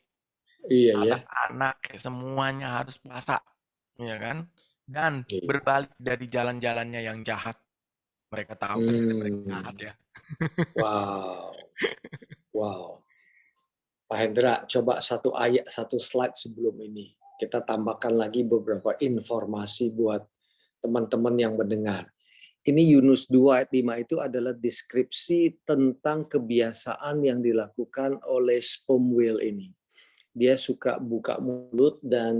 Iya ya. anak-anak, semuanya harus puasa, ya kan? Dan Iya. berbalik dari jalan-jalannya yang jahat. Mereka tahu kan mereka jahat ya. Wow. Wow. Pak Hendra, coba satu slide sebelum ini. Kita tambahkan lagi beberapa informasi buat teman-teman yang mendengar. Ini Yunus 2 ayat 5 itu adalah deskripsi tentang kebiasaan yang dilakukan oleh sperm whale ini. Dia suka buka mulut dan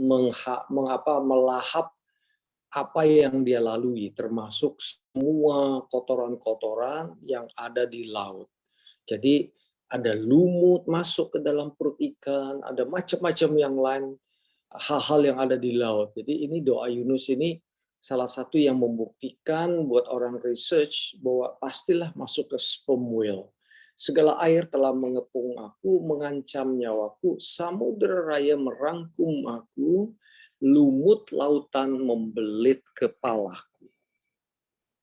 melahap apa yang dia lalui, termasuk semua kotoran-kotoran yang ada di laut. Jadi ada lumut masuk ke dalam perut ikan, ada macam-macam yang lain, hal-hal yang ada di laut. Jadi ini doa Yunus ini salah satu yang membuktikan buat orang research bahwa pastilah masuk ke sperm whale. Segala air telah mengepung aku, mengancam nyawaku, samudera raya merangkum aku, lumut lautan membelit kepalaku.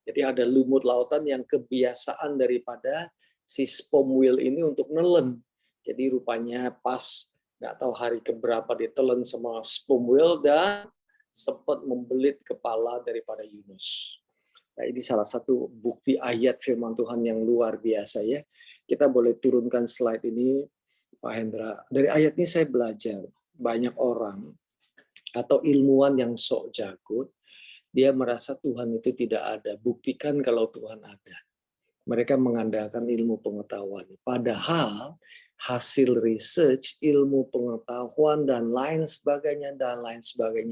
Jadi ada lumut lautan yang kebiasaan daripada si sperm whale ini untuk nelen. Jadi rupanya pas nggak tahu hari keberapa ditelan sama sperm whale dan sempat membelit kepala daripada Yunus. Nah, ini salah satu bukti ayat firman Tuhan yang luar biasa ya. Kita boleh turunkan slide ini, Pak Hendra. Dari ayat ini saya belajar banyak orang atau ilmuwan yang sok jago, dia merasa Tuhan itu tidak ada. Buktikan kalau Tuhan ada. Mereka mengandalkan ilmu pengetahuan. Padahal hasil research, ilmu pengetahuan, dan lain sebagainya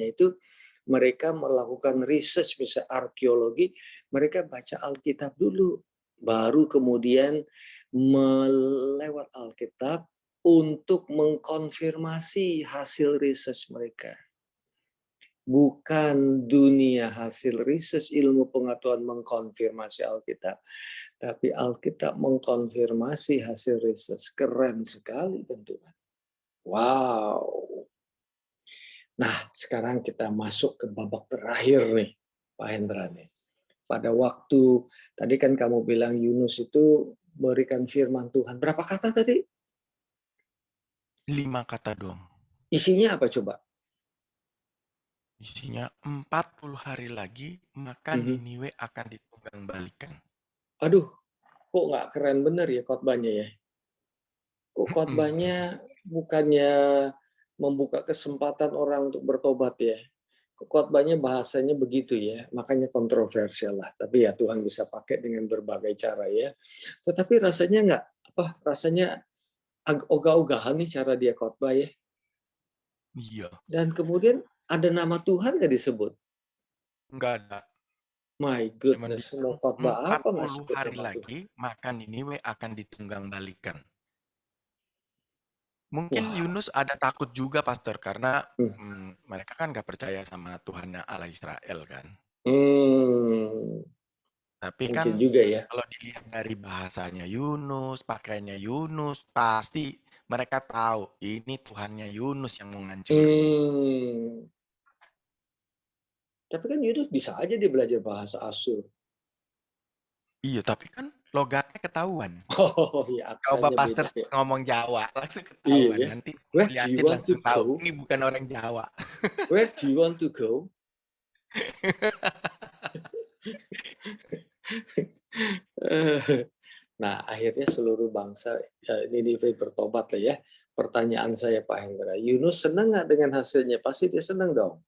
itu mereka melakukan research, misalnya arkeologi, mereka baca Alkitab dulu. Baru kemudian melewat Alkitab untuk mengkonfirmasi hasil research mereka. Bukan dunia hasil research ilmu pengetahuan mengkonfirmasi Alkitab, tapi Alkitab mengkonfirmasi hasil research. Keren sekali tentunya. Wow. Nah, sekarang kita masuk ke babak terakhir nih, Pak Hendra nih. Pada waktu tadi kan kamu bilang Yunus itu berikan firman Tuhan. Berapa kata tadi? 5 kata doang. Isinya apa coba? Isinya 40 hari lagi, maka Niniwe akan ditunggang balikan. Aduh, kok nggak keren bener ya khotbahnya ya? Kok khotbahnya bukannya membuka kesempatan orang untuk bertobat ya? Kok khotbahnya bahasanya begitu ya? Makanya kontroversial lah. Tapi ya Tuhan bisa pakai dengan berbagai cara ya. Tetapi rasanya rasanya ogah-ogahan nih cara dia khotbah ya. Iya. Dan kemudian ada nama Tuhan nggak disebut? Nggak ada. My goodness, mau khotbah apa nggak 40 sebut hari nama lagi, Tuhan? maka Niniwe akan ditunggang balikan. Mungkin Wah. Yunus ada takut juga, Pastor, karena mereka kan nggak percaya sama Tuhannya Allah Israel kan. Tapi kan Mungkin juga ya. kalau dilihat dari bahasanya Yunus, pakaiannya Yunus, pasti mereka tahu ini Tuhannya Yunus yang mau ngancurin. Tapi kan Yunus bisa aja dia belajar bahasa Asyur. Iya, tapi kan logatnya ketahuan. Oh ya, Coba aksennya Pastor beda ya. ngomong Jawa, langsung Iya ketahuan. ya. Nanti Where do you liatin want to langsung tahu. go? Ini bukan orang Jawa. Where do you want to go? Nah, akhirnya seluruh bangsa Ninive bertobat lah ya. Pertanyaan saya Pak Hendra, Yunus senang nggak dengan hasilnya? Pasti dia senang dong.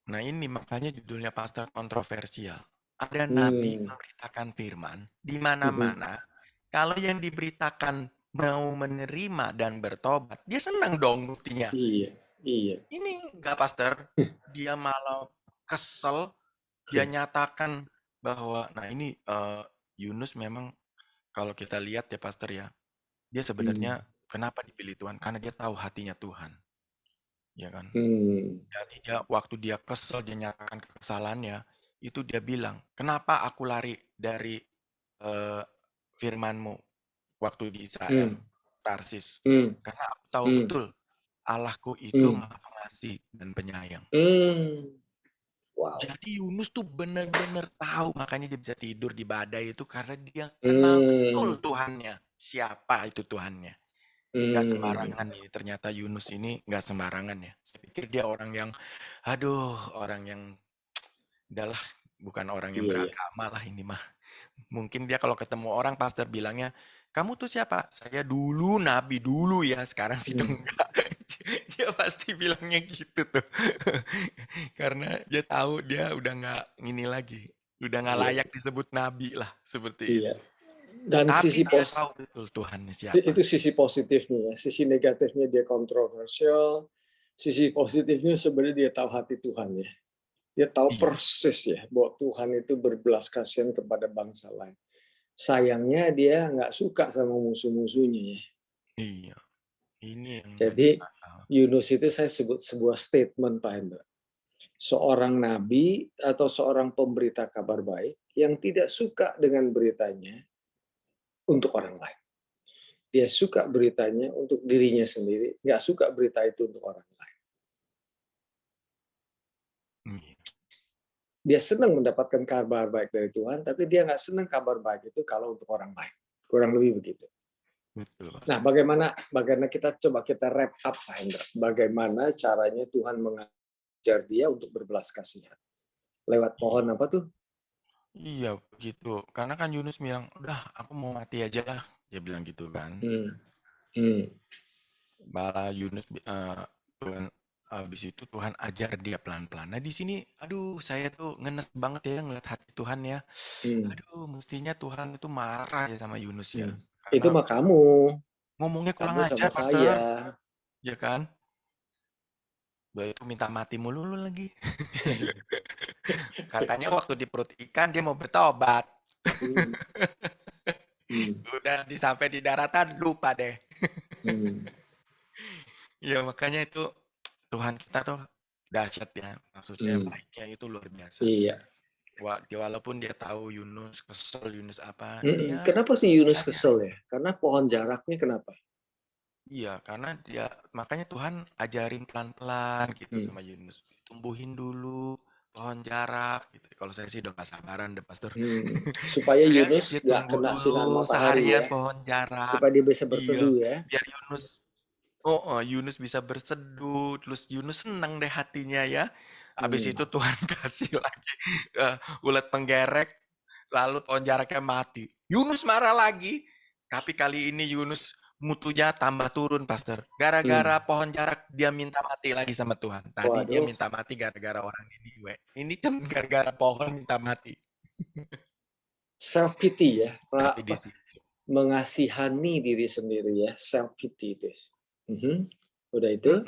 Nah ini makanya judulnya Pastor kontroversial. Ada nabi memberitakan firman di mana-mana. Kalau yang diberitakan mau menerima dan bertobat, dia senang dong mestinya. Iya, iya. Ini enggak, Pastor. Dia malah kesel. Dia nyatakan bahwa, nah ini Yunus memang kalau kita lihat ya Pastor ya, dia sebenarnya kenapa dipilih Tuhan? Karena dia tahu hatinya Tuhan. Ya kan? Jadi waktu dia kesel, dia nyatakan kekesalannya, itu dia bilang, kenapa aku lari dari firman-Mu waktu di Israel, Tarsis? Karena aku tahu betul Allahku itu Maha Pengasih dan Penyayang. Wow. Jadi Yunus tuh benar-benar tahu, makanya dia bisa tidur di badai itu karena dia kenal betul Tuhannya. Siapa itu Tuhannya? Gak sembarangan nih, ternyata Yunus ini gak sembarangan ya. Saya pikir dia orang yang, orang yang, udahlah, bukan orang yang beragama lah ini mah. Mungkin dia kalau ketemu orang Pastor bilangnya, kamu tuh siapa? Saya dulu nabi dulu ya, sekarang sih enggak. Dia pasti bilangnya gitu tuh. Karena dia tahu dia udah nggak ini lagi, udah nggak layak disebut nabi lah seperti itu. Dan tapi sisi dia tahu betul Tuhannya siapa. Itu sisi positifnya ya. Sisi negatifnya dia kontroversial. Sisi positifnya sebenarnya dia tahu hati Tuhan ya. Dia tahu persis ya bahwa Tuhan itu berbelas kasihan kepada bangsa lain. Sayangnya dia nggak suka sama musuh-musuhnya ya. Iya. Ini yang jadi Yunus itu saya sebut sebuah statement Pak Hendra. Seorang nabi atau seorang pemberita kabar baik yang tidak suka dengan beritanya untuk orang lain. Dia suka beritanya untuk dirinya sendiri, nggak suka berita itu untuk orang lain. Dia senang mendapatkan kabar baik dari Tuhan, tapi dia nggak senang kabar baik itu kalau untuk orang lain. Kurang lebih begitu. Nah, bagaimana kita wrap up, Pak Hendra. Bagaimana caranya Tuhan mengajar dia untuk berbelas kasihan? Lewat pohon apa tuh? Iya, begitu. Karena kan Yunus bilang, udah aku mau mati aja lah. Dia bilang gitu kan. Malah Yunus, Tuhan, habis itu Tuhan ajar dia pelan-pelan. Nah di sini, aduh saya tuh ngenes banget ya ngeliat hati Tuhan ya. Aduh, mestinya Tuhan itu marah ya sama Yunus ya. Itu mah kamu. Ngomongnya kurang ajar, Pastor. Ya kan? Udah itu minta mati mulu lagi. Katanya waktu di perut ikan dia mau bertobat. Udah sampai di daratan lupa deh. Ya makanya itu Tuhan kita tuh dahsyat ya. Maksudnya baiknya itu luar biasa. Iya. Walaupun dia tahu Yunus kesel, Yunus apa. Kenapa sih Yunus kesel ya? Karena pohon jaraknya kenapa? Iya, karena makanya Tuhan ajarin pelan-pelan gitu sama Yunus. Tumbuhin dulu pohon jarak gitu. Kalau saya sih udah gak sabaran deh, Pastor. Supaya Yunus nggak kena sinar matahari ya. Pohon jarak. Supaya dia bisa berteduh ya. Biar Yunus bisa berseduh, terus Yunus senang deh hatinya ya. Habis itu Tuhan kasih lagi ulet penggerek, lalu pohon jaraknya mati. Yunus marah lagi, tapi kali ini Yunus mutunya tambah turun, Pastor. Gara-gara pohon jarak dia minta mati lagi sama Tuhan. Tadi dia minta mati gara-gara orang ini. Ini cuma gara-gara pohon minta mati. Self pity ya, mengasihani diri sendiri ya, self pity itu. Udah itu?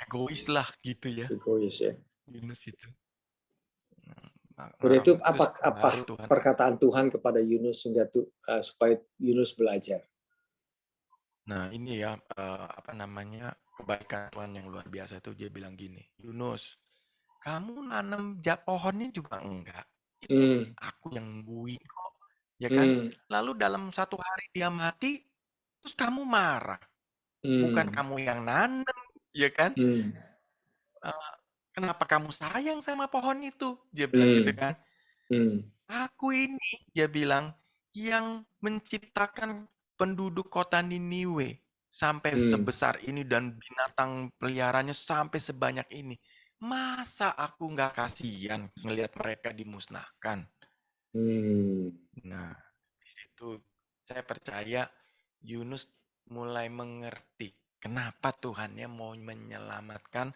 Egois lah gitu ya. Egois ya. Yunus itu. Udah itu apa perkataan Tuhan kepada Yunus supaya Yunus belajar? Nah ini ya, apa namanya, kebaikan Tuhan yang luar biasa itu dia bilang gini, "Yunus, kamu nanam pohonnya juga enggak, itu Hmm. aku yang nungguin kok." Ya kan? Hmm. Lalu dalam 1 hari dia mati, terus kamu marah, bukan Hmm. kamu yang nanam, ya kan? Hmm. Kenapa kamu sayang sama pohon itu? Dia bilang gitu Hmm. kan. Hmm. Aku ini, dia bilang, yang menciptakan penduduk kota Niniwe sampai Hmm. sebesar ini dan binatang peliharaannya sampai sebanyak ini. Masa aku nggak kasihan ngelihat mereka dimusnahkan? Hmm. Nah, di situ saya percaya Yunus mulai mengerti kenapa Tuhannya mau menyelamatkan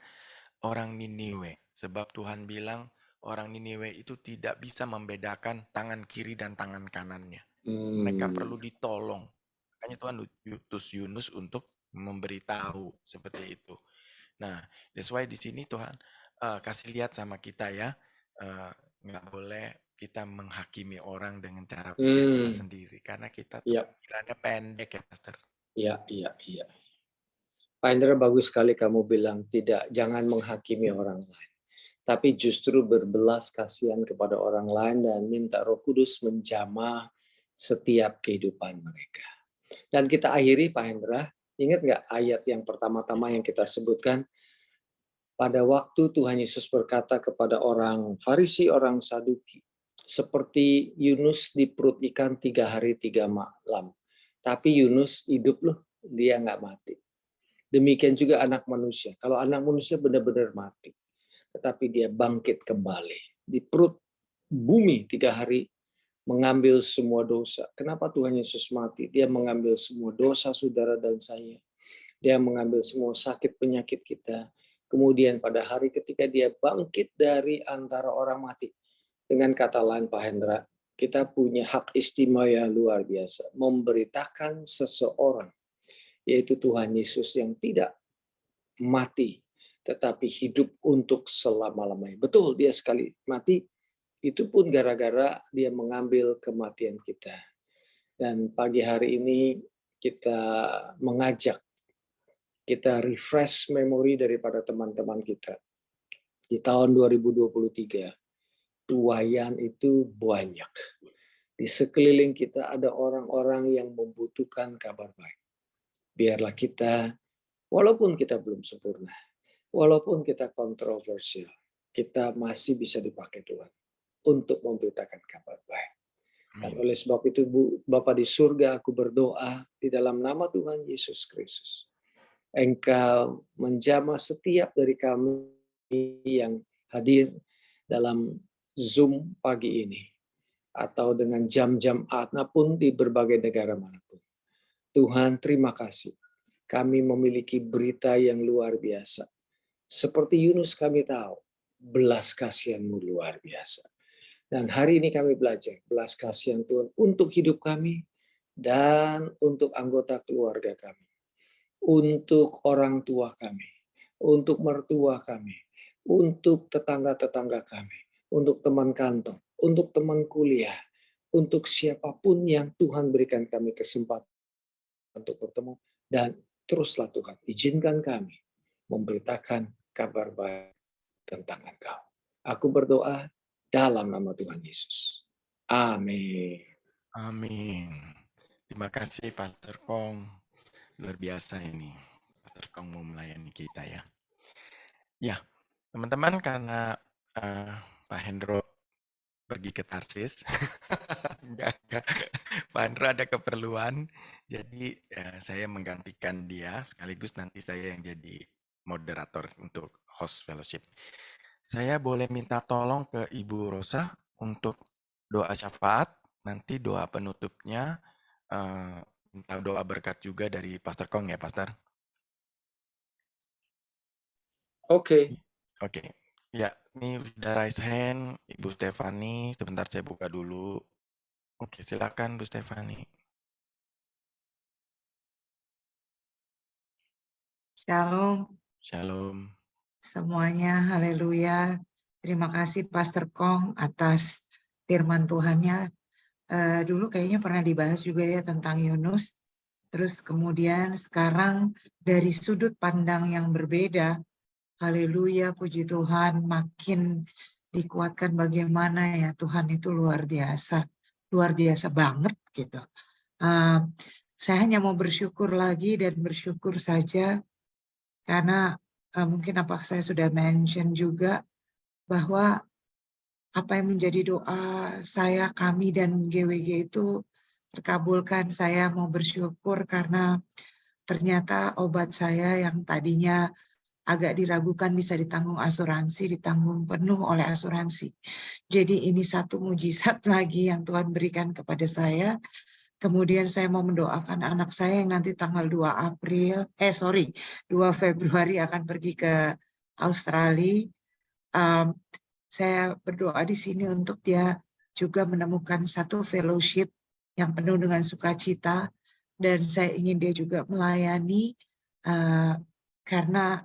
orang Niniwe. Sebab Tuhan bilang orang Niniwe itu tidak bisa membedakan tangan kiri dan tangan kanannya. Mereka Hmm. perlu ditolong. Makanya Tuhan utus Yunus untuk memberitahu seperti itu. Nah, that's why di sini Tuhan kasih lihat sama kita ya, nggak boleh kita menghakimi orang dengan cara pikir kita Hmm. sendiri, karena kita tuh Ya, pikirannya pendek ya, Pastor. ya, ya. Pak Indra, bagus sekali kamu bilang jangan menghakimi orang lain, tapi justru berbelas kasihan kepada orang lain dan minta Roh Kudus menjamah setiap kehidupan mereka. Dan kita akhiri, Pak Hendra, ingat nggak ayat yang pertama-tama yang kita sebutkan? Pada waktu Tuhan Yesus berkata kepada orang Farisi, orang Saduki, seperti Yunus di perut ikan 3 hari 3 malam. Tapi Yunus hidup loh, dia nggak mati. Demikian juga anak manusia. Kalau anak manusia benar-benar mati, tetapi dia bangkit kembali. Di perut bumi 3 hari mengambil semua dosa. Kenapa Tuhan Yesus mati? Dia mengambil semua dosa saudara dan saya. Dia mengambil semua sakit penyakit kita. Kemudian pada hari ketika dia bangkit dari antara orang mati. Dengan kata lain Pak Hendra, kita punya hak istimewa yang luar biasa. Memberitakan seseorang, yaitu Tuhan Yesus yang tidak mati, tetapi hidup untuk selama-lamanya. Betul, dia sekali mati, itu pun gara-gara dia mengambil kematian kita. Dan pagi hari ini kita mengajak, kita refresh memori daripada teman-teman kita. Di tahun 2023, tuayan itu banyak. Di sekeliling kita ada orang-orang yang membutuhkan kabar baik. Biarlah kita, walaupun kita belum sempurna, walaupun kita kontroversial, kita masih bisa dipakai Tuhan untuk memberitakan kabar baik. Dan oleh sebab itu, Bapa di surga, aku berdoa di dalam nama Tuhan Yesus Kristus. Engkau menjamah setiap dari kami yang hadir dalam Zoom pagi ini, atau dengan jam-jam apapun di berbagai negara manapun. Tuhan, terima kasih. Kami memiliki berita yang luar biasa. Seperti Yunus kami tahu, belas kasihan-Mu luar biasa. Dan hari ini kami belajar belas kasihan Tuhan untuk hidup kami dan untuk anggota keluarga kami. Untuk orang tua kami, untuk mertua kami, untuk tetangga-tetangga kami, untuk teman kantor, untuk teman kuliah, untuk siapapun yang Tuhan berikan kami kesempatan untuk bertemu. Dan teruslah Tuhan, izinkan kami memberitakan kabar baik tentang Engkau. Aku berdoa dalam nama Tuhan Yesus. Amin. Amin. Terima kasih Pastor Kong. Luar biasa ini. Pastor Kong mau melayani kita ya. Ya, teman-teman, karena Pak Hendro pergi ke Tarsis. Enggak. Pak Hendro ada keperluan. Jadi saya menggantikan dia. Sekaligus nanti saya yang jadi moderator untuk host fellowship. Saya boleh minta tolong ke Ibu Rosa untuk doa syafaat. Nanti doa penutupnya minta doa berkat juga dari Pastor Kong ya, Pastor. Oke. Oke. Ya, ini sudah raise hand Ibu Stefani. Sebentar saya buka dulu. Oke, silakan Bu Stefani. Shalom Shalom. semuanya, haleluya. Terima kasih Pastor Kong atas firman Tuhannya. Dulu kayaknya pernah dibahas juga ya tentang Yunus. terus kemudian sekarang dari sudut pandang yang berbeda, haleluya, puji Tuhan, makin dikuatkan bagaimana ya Tuhan itu luar biasa banget gitu. Saya hanya mau bersyukur lagi dan bersyukur saja karena mungkin apa saya sudah mention juga bahwa apa yang menjadi doa saya, kami dan GWG itu terkabulkan. Saya mau bersyukur karena ternyata obat saya yang tadinya agak diragukan bisa ditanggung asuransi, ditanggung penuh oleh asuransi. Jadi ini satu mujizat lagi yang Tuhan berikan kepada saya. Kemudian saya mau mendoakan anak saya yang nanti tanggal 2 Februari akan pergi ke Australia. Saya berdoa di sini untuk dia juga menemukan satu fellowship yang penuh dengan sukacita, dan saya ingin dia juga melayani karena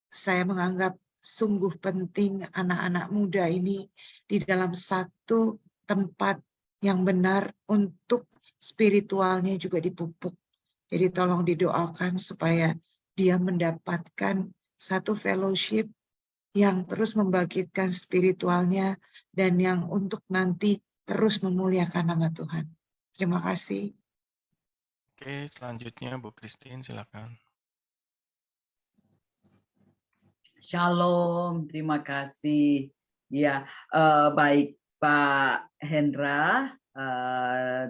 saya menganggap sungguh penting anak-anak muda ini di dalam satu tempat yang benar untuk spiritualnya juga dipupuk. Jadi tolong didoakan supaya dia mendapatkan satu fellowship yang terus membangkitkan spiritualnya dan yang untuk nanti terus memuliakan nama Tuhan. Terima kasih. Oke, selanjutnya Bu Christine, silakan. Shalom, terima kasih. Ya, baik Pak Hendra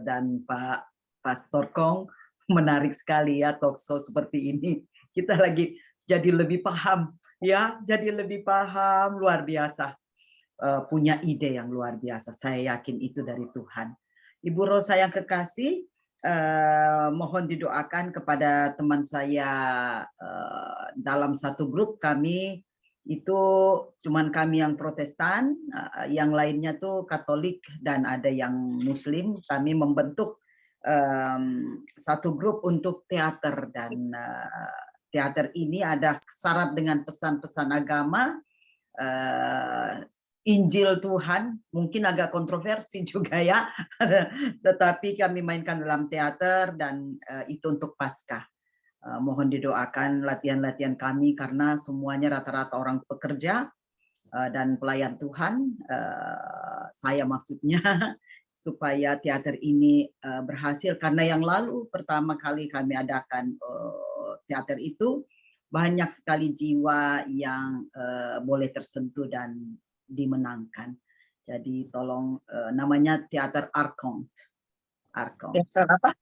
dan Pak Pastor Kong, menarik sekali ya talkshow seperti ini. Kita lagi jadi lebih paham, ya, jadi lebih paham, luar biasa. Punya ide yang luar biasa. Saya yakin itu dari Tuhan. Ibu Rosa yang kekasih, mohon didoakan kepada teman saya dalam satu grup kami. Itu cuman kami yang Protestan, yang lainnya tuh Katolik dan ada yang Muslim. Kami membentuk satu grup untuk teater, dan teater ini ada syarat dengan pesan-pesan agama, Injil Tuhan, mungkin agak kontroversi juga ya, tetapi kami mainkan dalam teater dan itu untuk Paskah. Mohon didoakan latihan-latihan kami karena semuanya rata-rata orang pekerja dan pelayan Tuhan. Saya maksudnya supaya teater ini berhasil, karena yang lalu pertama kali kami adakan teater itu banyak sekali jiwa yang boleh tersentuh dan dimenangkan. Jadi tolong, namanya teater Arkong. Teater apa?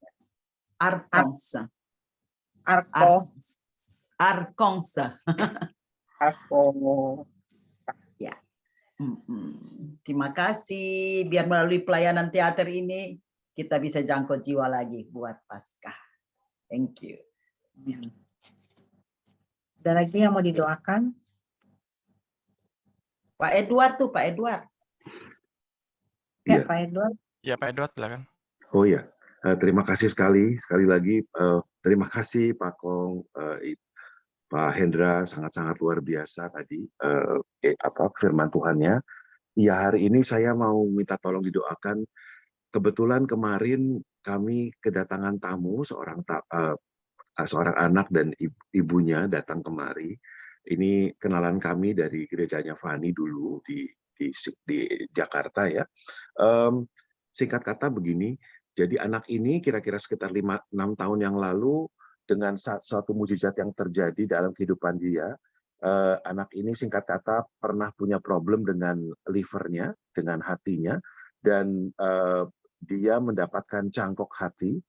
Arkongse. Arkongse. Ya. Terima kasih. Biar melalui pelayanan teater ini kita bisa jangkau jiwa lagi buat Paskah. Thank you. Ada lagi yang mau didoakan? Pak Edward tuh, Pak Edward. Ya, Iya. Pak Edward. Ya, Pak Edward, silakan. Oh ya, terima kasih sekali lagi. Terima kasih Pak Kong, Pak Hendra, sangat-sangat luar biasa tadi firman Tuhannya. Ya, hari ini saya mau minta tolong didoakan. Kebetulan kemarin kami kedatangan tamu, seorang anak dan ibunya datang kemari. Ini kenalan kami dari gerejanya Fani dulu di Jakarta ya. Singkat kata begini, jadi anak ini kira-kira sekitar 5-6 tahun yang lalu, dengan suatu mujizat yang terjadi dalam kehidupan dia, anak ini singkat kata pernah punya problem dengan livernya, dengan hatinya, dan dia mendapatkan cangkok hati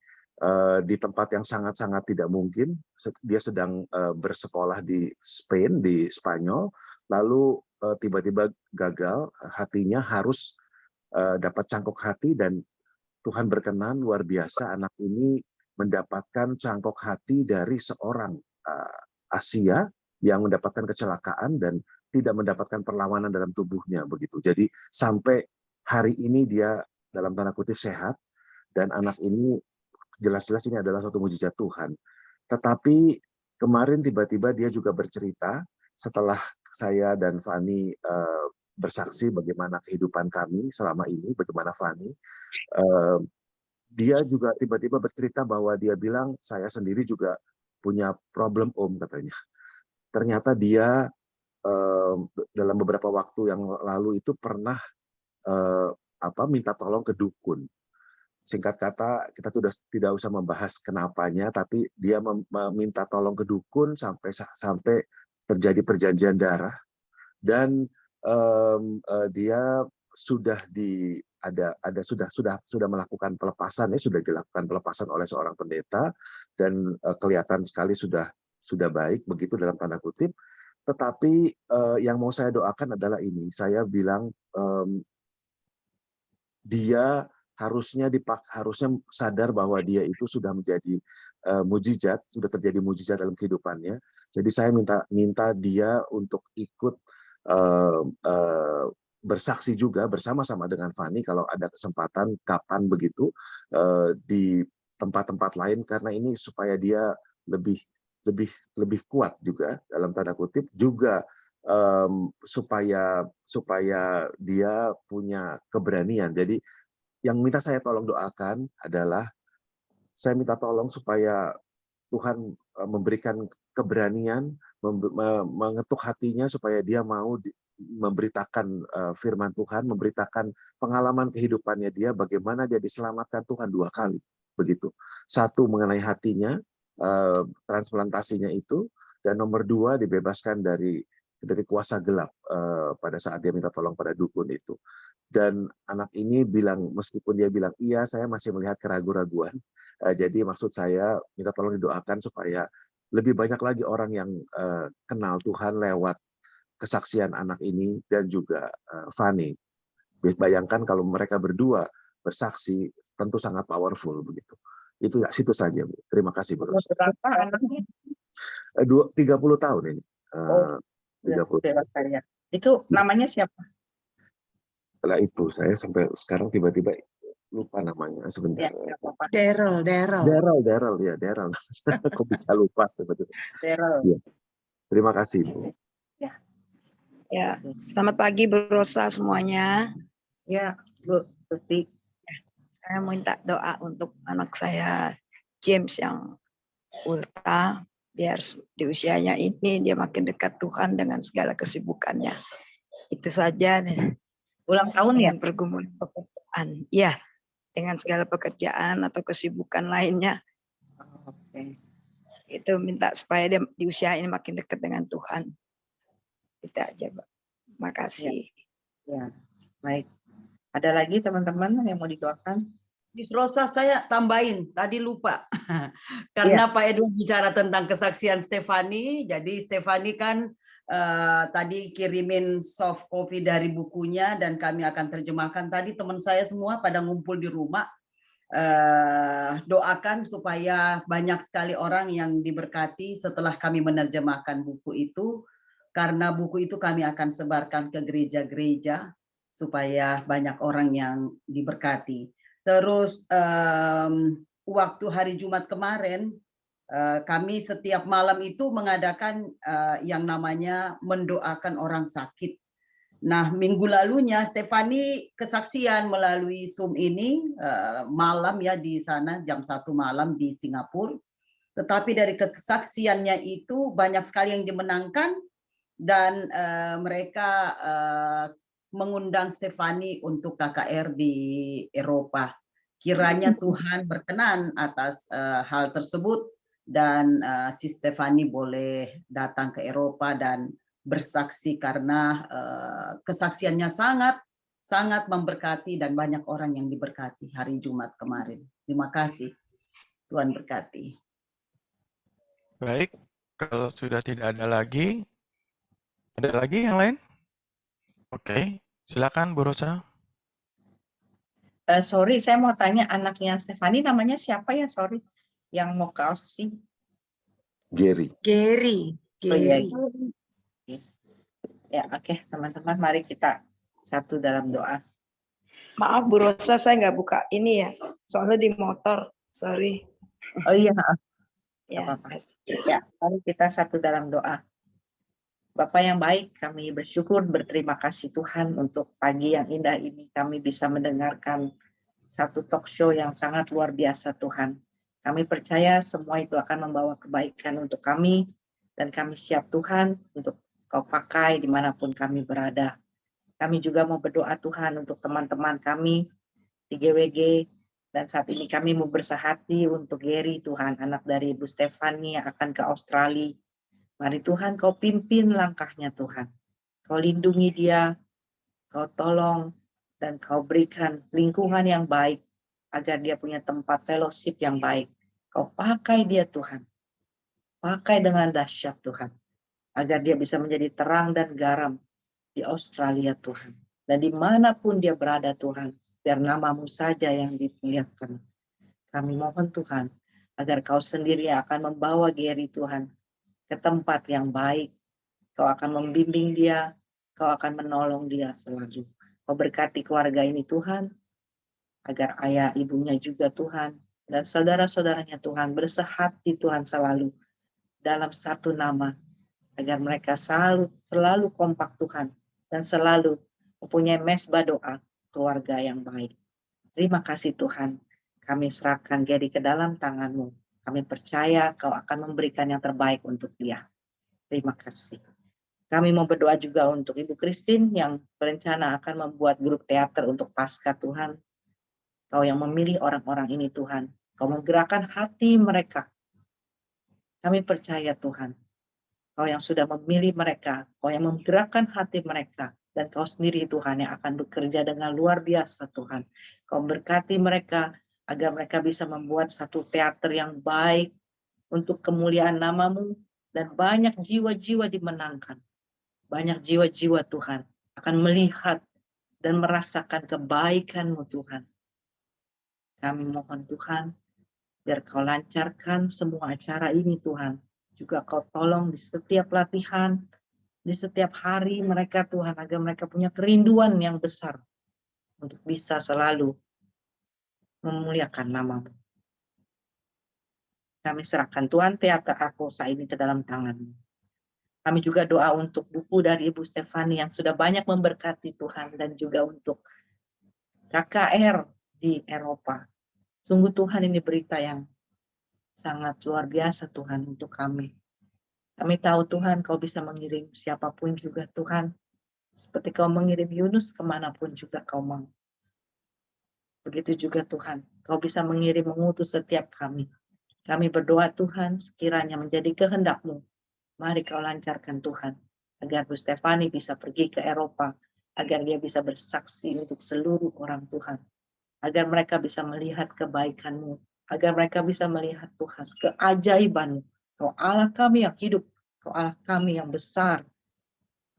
di tempat yang sangat-sangat tidak mungkin. Dia sedang bersekolah di Spain, di Spanyol, lalu tiba-tiba gagal, hatinya harus dapat cangkok hati, dan Tuhan berkenan luar biasa, anak ini mendapatkan cangkok hati dari seorang Asia yang mendapatkan kecelakaan dan tidak mendapatkan perlawanan dalam tubuhnya begitu. Jadi sampai hari ini dia dalam tanda kutip sehat, dan anak ini jelas-jelas ini adalah suatu mujizat Tuhan. Tetapi kemarin tiba-tiba dia juga bercerita setelah saya dan Fani bersaksi bagaimana kehidupan kami selama ini, bagaimana Fani dia juga tiba-tiba bercerita bahwa dia bilang, saya sendiri juga punya problem Om katanya. Ternyata dia dalam beberapa waktu yang lalu itu pernah minta tolong ke dukun. Singkat kata, kita sudah tidak usah membahas kenapanya, tapi dia meminta tolong ke dukun sampai terjadi perjanjian darah, dan dia sudah sudah melakukan pelepasan, sudah dilakukan pelepasan oleh seorang pendeta, dan kelihatan sekali sudah baik begitu dalam tanda kutip. Tetapi yang mau saya doakan adalah ini, saya bilang dia harusnya sadar bahwa dia itu sudah menjadi mujizat, sudah terjadi mujizat dalam kehidupannya. Jadi saya minta dia untuk ikut bersaksi juga bersama-sama dengan Fani kalau ada kesempatan, kapan begitu, di tempat-tempat lain, karena ini supaya dia lebih kuat juga dalam tanda kutip, juga supaya dia punya keberanian. Jadi yang minta saya tolong doakan adalah, saya minta tolong supaya Tuhan memberikan keberanian, mengetuk hatinya supaya dia mau memberitakan firman Tuhan, memberitakan pengalaman kehidupannya dia, bagaimana dia diselamatkan Tuhan 2 kali begitu. 1 mengenai hatinya, transplantasinya itu, dan nomor 2 dibebaskan dari kuasa gelap pada saat dia minta tolong pada dukun itu. Dan anak ini bilang, meskipun dia bilang iya, saya masih melihat keraguan-raguan. Jadi maksud saya minta tolong didoakan supaya lebih banyak lagi orang yang kenal Tuhan lewat kesaksian anak ini dan juga Fani. Bayangkan kalau mereka berdua bersaksi, tentu sangat powerful begitu. Itu ya, situ saja. Terima kasih, Bro. Berapa anaknya? 30 tahun ini. 30. Ya. Itu namanya siapa? Setelah itu saya sampai sekarang tiba-tiba lupa namanya sebentar. Ya, apa-apa. Daryl. Ya, Daryl. Kok bisa lupa tiba-tiba. Daryl. Ya. Terima kasih, Bu. Ya, selamat pagi Bu Rosa semuanya. Ya, Bu Tuti. Saya minta doa untuk anak saya James yang ulta, biar di usianya ini dia makin dekat Tuhan dengan segala kesibukannya. Itu saja nih. Ulang tahun ya? Dengan pergumulan pekerjaan. Iya, dengan segala pekerjaan atau kesibukan lainnya. Oke. Itu minta supaya dia di usia ini makin dekat dengan Tuhan. Itu aja, Pak. Makasih. Ya, baik. Ada lagi teman-teman yang mau didoakan? Miss Rosa, saya tambahin, tadi lupa. Karena Pak Edwin bicara tentang kesaksian Stefani, jadi Stefani kan tadi kirimin soft copy dari bukunya dan kami akan terjemahkan. Tadi teman saya semua pada ngumpul di rumah. Doakan supaya banyak sekali orang yang diberkati setelah kami menerjemahkan buku itu, karena buku itu kami akan sebarkan ke gereja-gereja supaya banyak orang yang diberkati. Terus waktu hari Jumat kemarin, kami setiap malam itu mengadakan yang namanya mendoakan orang sakit. Nah, minggu lalunya Stefani kesaksian melalui Zoom ini malam ya di sana jam 1 malam di Singapura. Tetapi dari kesaksiannya itu banyak sekali yang dimenangkan dan mereka mengundang Stefani untuk KKR di Eropa. Kiranya Tuhan berkenan atas hal tersebut dan si Stefani boleh datang ke Eropa dan bersaksi karena kesaksiannya sangat memberkati dan banyak orang yang diberkati hari Jumat kemarin. Terima kasih. Tuhan berkati. Baik, kalau sudah tidak ada lagi yang lain? Oke, silakan Bu Rosa. Sorry, saya mau tanya anaknya Stefani namanya siapa ya? Sorry, yang mau kasih. Gary. Oh, iya. Ya, oke, teman-teman, mari kita satu dalam doa. Maaf Bu Rosa, saya nggak buka ini ya, soalnya di motor. Sorry. Oh iya, Ya, ya, mari kita satu dalam doa. Bapak yang baik, kami bersyukur, berterima kasih Tuhan untuk pagi yang indah ini. Kami bisa mendengarkan satu talk show yang sangat luar biasa Tuhan. Kami percaya semua itu akan membawa kebaikan untuk kami, dan kami siap Tuhan untuk Kau pakai dimanapun kami berada. Kami juga mau berdoa Tuhan untuk teman-teman kami di GWG, dan saat ini kami mau bersahati untuk Gary Tuhan, anak dari Ibu Stefani yang akan ke Australia. Mari Tuhan Kau pimpin langkahnya Tuhan. Kau lindungi dia, Kau tolong, dan Kau berikan lingkungan yang baik agar dia punya tempat fellowship yang baik. Kau pakai dia Tuhan. Pakai dengan dahsyat Tuhan. Agar dia bisa menjadi terang dan garam di Australia Tuhan. Dan dimanapun dia berada Tuhan, biar nama-Mu saja yang dimuliakan. Kami mohon Tuhan, agar Kau sendiri akan membawa Gary Tuhan ke tempat yang baik. Kau akan membimbing dia, Kau akan menolong dia selalu. Kau berkati keluarga ini Tuhan, agar ayah ibunya juga Tuhan, dan saudara-saudaranya Tuhan bersehati Tuhan selalu dalam satu nama, agar mereka selalu kompak Tuhan, dan selalu mempunyai mesbah doa keluarga yang baik. Terima kasih Tuhan, kami serahkan Gary ke dalam tangan-Mu. Kami percaya Kau akan memberikan yang terbaik untuk dia. Terima kasih. Kami mau berdoa juga untuk Ibu Christine yang berencana akan membuat grup teater untuk Paskah Tuhan. Kau yang memilih orang-orang ini Tuhan. Kau menggerakkan hati mereka. Kami percaya Tuhan. Kau yang sudah memilih mereka, Kau yang menggerakkan hati mereka, dan Kau sendiri Tuhan yang akan bekerja dengan luar biasa Tuhan. Kau berkati mereka agar mereka bisa membuat satu teater yang baik untuk kemuliaan nama-Mu, dan banyak jiwa-jiwa dimenangkan. Banyak jiwa-jiwa Tuhan akan melihat dan merasakan kebaikan-Mu Tuhan. Kami mohon Tuhan, biar Kau lancarkan semua acara ini Tuhan. Juga Kau tolong di setiap latihan, di setiap hari mereka Tuhan, agar mereka punya kerinduan yang besar untuk bisa selalu memuliakan nama-Mu. Kami serahkan Tuhan teater Akosa ini ke dalam tangan-Mu. Kami juga doa untuk buku dari Ibu Stefani yang sudah banyak memberkati Tuhan, dan juga untuk KKR di Eropa. Sungguh Tuhan, ini berita yang sangat luar biasa Tuhan untuk kami. Kami tahu Tuhan Kau bisa mengirim siapapun juga Tuhan. Seperti Kau mengirim Yunus kemanapun juga Kau mau. Begitu juga Tuhan, Kau bisa mengirim, mengutus setiap kami. Kami berdoa Tuhan, sekiranya menjadi kehendak-Mu. Mari Kau lancarkan Tuhan, agar Bu Stefani bisa pergi ke Eropa, agar dia bisa bersaksi untuk seluruh orang Tuhan. Agar mereka bisa melihat kebaikan-Mu, agar mereka bisa melihat Tuhan, keajaiban-Mu. Kau Allah kami yang hidup, Kau Allah kami yang besar.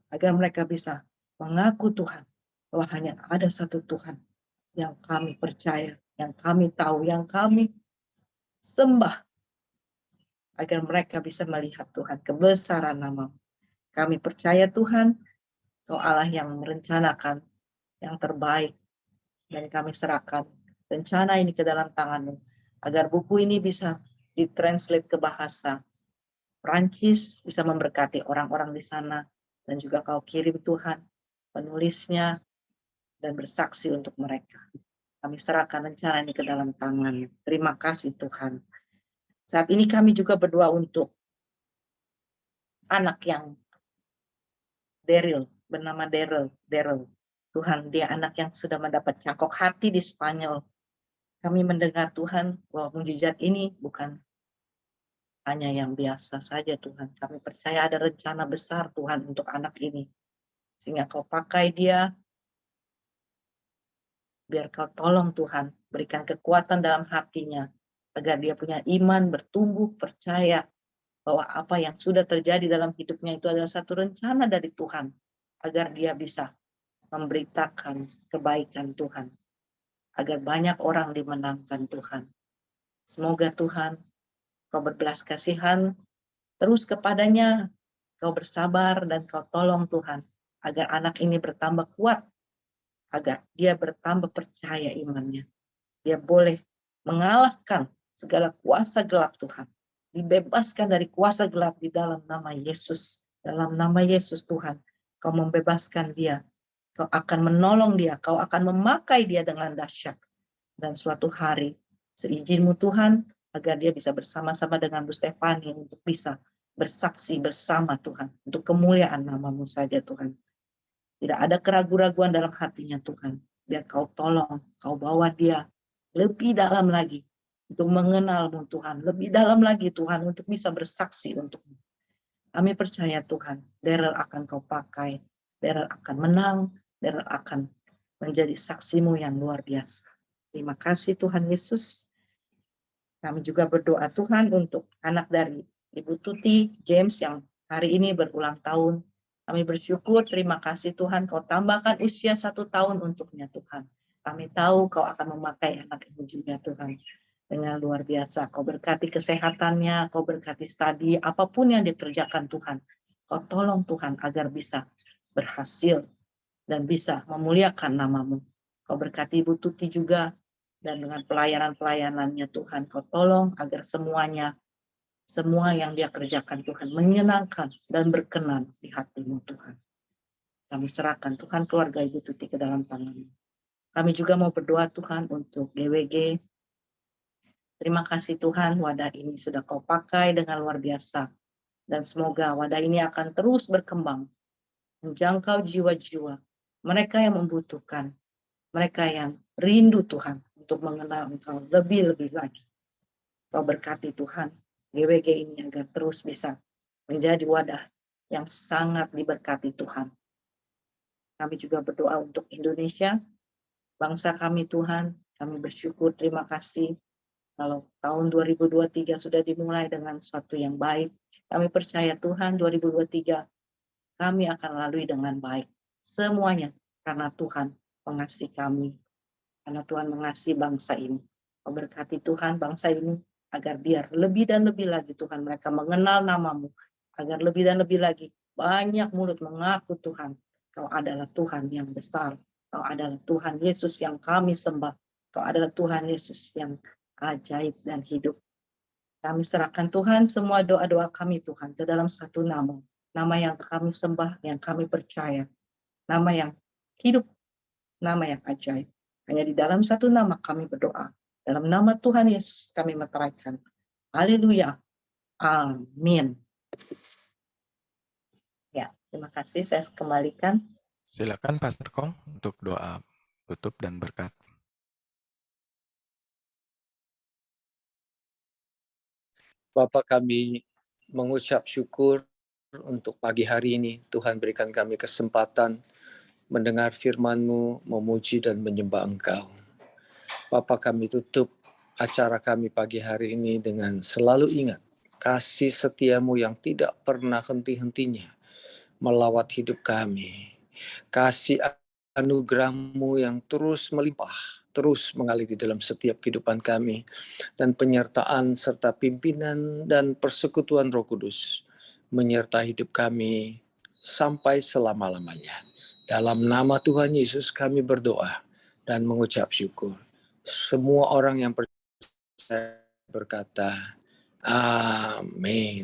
Agar mereka bisa mengaku Tuhan, bahwa hanya ada satu Tuhan yang kami percaya, yang kami tahu, yang kami sembah. Agar mereka bisa melihat Tuhan, kebesaran nama-Mu. Kami percaya Tuhan, Kau Allah yang merencanakan yang terbaik. Dan kami serahkan rencana ini ke dalam tangan-Mu, agar buku ini bisa ditranslate ke bahasa Prancis, bisa memberkati orang-orang di sana, dan juga Kau kirim Tuhan penulisnya dan bersaksi untuk mereka. Kami serahkan rencana ini ke dalam tangan-Mu. Terima kasih Tuhan. Saat ini kami juga berdoa untuk anak yang Daryl, bernama Daryl. Tuhan, dia anak yang sudah mendapat cangkok hati di Spanyol. Kami mendengar Tuhan bahwa mujizat ini bukan hanya yang biasa saja Tuhan. Kami percaya ada rencana besar Tuhan untuk anak ini. Sehingga Kau pakai dia, biar Kau tolong Tuhan, berikan kekuatan dalam hatinya, agar dia punya iman, bertumbuh, percaya bahwa apa yang sudah terjadi dalam hidupnya itu adalah satu rencana dari Tuhan, agar dia bisa memberitakan kebaikan Tuhan, agar banyak orang dimenangkan Tuhan. Semoga Tuhan, Kau berbelas kasihan terus kepadanya, Kau bersabar, dan Kau tolong Tuhan, agar anak ini bertambah kuat, agar dia bertambah percaya imannya. Dia boleh mengalahkan segala kuasa gelap Tuhan, dibebaskan dari kuasa gelap di dalam nama Yesus. Dalam nama Yesus Tuhan, Kau membebaskan dia. Kau akan menolong dia, Kau akan memakai dia dengan dahsyat. Dan suatu hari, seizin-Mu Tuhan, agar dia bisa bersama-sama dengan Bu Stefani untuk bisa bersaksi bersama Tuhan, untuk kemuliaan nama-Mu saja Tuhan. Tidak ada keraguan-raguan dalam hatinya Tuhan. Biar Kau tolong, Kau bawa dia lebih dalam lagi untuk mengenal-Mu Tuhan, lebih dalam lagi Tuhan untuk bisa bersaksi untuk-Mu. Kami percaya Tuhan, Daryl akan Kau pakai, Daryl akan menang, Daryl akan menjadi saksi-Mu yang luar biasa. Terima kasih Tuhan Yesus. Kami juga berdoa Tuhan untuk anak dari Ibu Tuti, James yang hari ini berulang tahun. Kami bersyukur, terima kasih Tuhan, Kau tambahkan usia 1 tahun untuknya Tuhan. Kami tahu Kau akan memakai anak ini juga Tuhan. Dengan luar biasa, Kau berkati kesehatannya, Kau berkati studi, apapun yang dikerjakan Tuhan. Kau tolong Tuhan agar bisa berhasil dan bisa memuliakan nama-Mu. Kau berkati Ibu Tuti juga, dan dengan pelayanan-pelayanannya Tuhan, Kau tolong agar semuanya, semua yang dia kerjakan Tuhan menyenangkan dan berkenan di hati-Mu Tuhan. Kami serahkan Tuhan keluarga Ibu Tuti ke dalam tangan-Mu. Kami juga mau berdoa Tuhan untuk GWG. Terima kasih Tuhan, wadah ini sudah Kau pakai dengan luar biasa. Dan semoga wadah ini akan terus berkembang, menjangkau jiwa-jiwa mereka yang membutuhkan, mereka yang rindu Tuhan untuk mengenal Engkau lebih-lebih lagi. Kau berkati Tuhan, GWG ini agar terus bisa menjadi wadah yang sangat diberkati Tuhan. Kami juga berdoa untuk Indonesia, bangsa kami Tuhan. Kami bersyukur, terima kasih. Kalau tahun 2023 sudah dimulai dengan sesuatu yang baik, kami percaya Tuhan 2023 kami akan lalui dengan baik. Semuanya karena Tuhan mengasihi kami. Karena Tuhan mengasihi bangsa ini. Kau berkati Tuhan bangsa ini agar biar lebih dan lebih lagi Tuhan mereka mengenal nama-Mu. Agar lebih dan lebih lagi banyak mulut mengaku Tuhan. Kau adalah Tuhan yang besar. Kau adalah Tuhan Yesus yang kami sembah. Kau adalah Tuhan Yesus yang ajaib dan hidup. Kami serahkan Tuhan semua doa-doa kami Tuhan ke dalam satu nama. Nama yang kami sembah, yang kami percaya. Nama yang hidup, nama yang ajaib. Hanya di dalam satu nama kami berdoa. Dalam nama Tuhan Yesus kami meteraikan. Haleluya. Amin. Ya, terima kasih. Saya kembalikan. Silakan Pastor Kong untuk doa tutup dan berkat. Bapa, kami mengucap syukur untuk pagi hari ini. Tuhan berikan kami kesempatan mendengar firman-Mu, memuji dan menyembah Engkau. Bapa, kami tutup acara kami pagi hari ini dengan selalu ingat kasih setia-Mu yang tidak pernah henti-hentinya melawat hidup kami. Kasih anugerah-Mu yang terus melimpah, terus mengalir di dalam setiap kehidupan kami, dan penyertaan serta pimpinan dan persekutuan Roh Kudus menyertai hidup kami sampai selama-lamanya. Dalam nama Tuhan Yesus kami berdoa dan mengucap syukur. Semua orang yang percaya berkata, amin.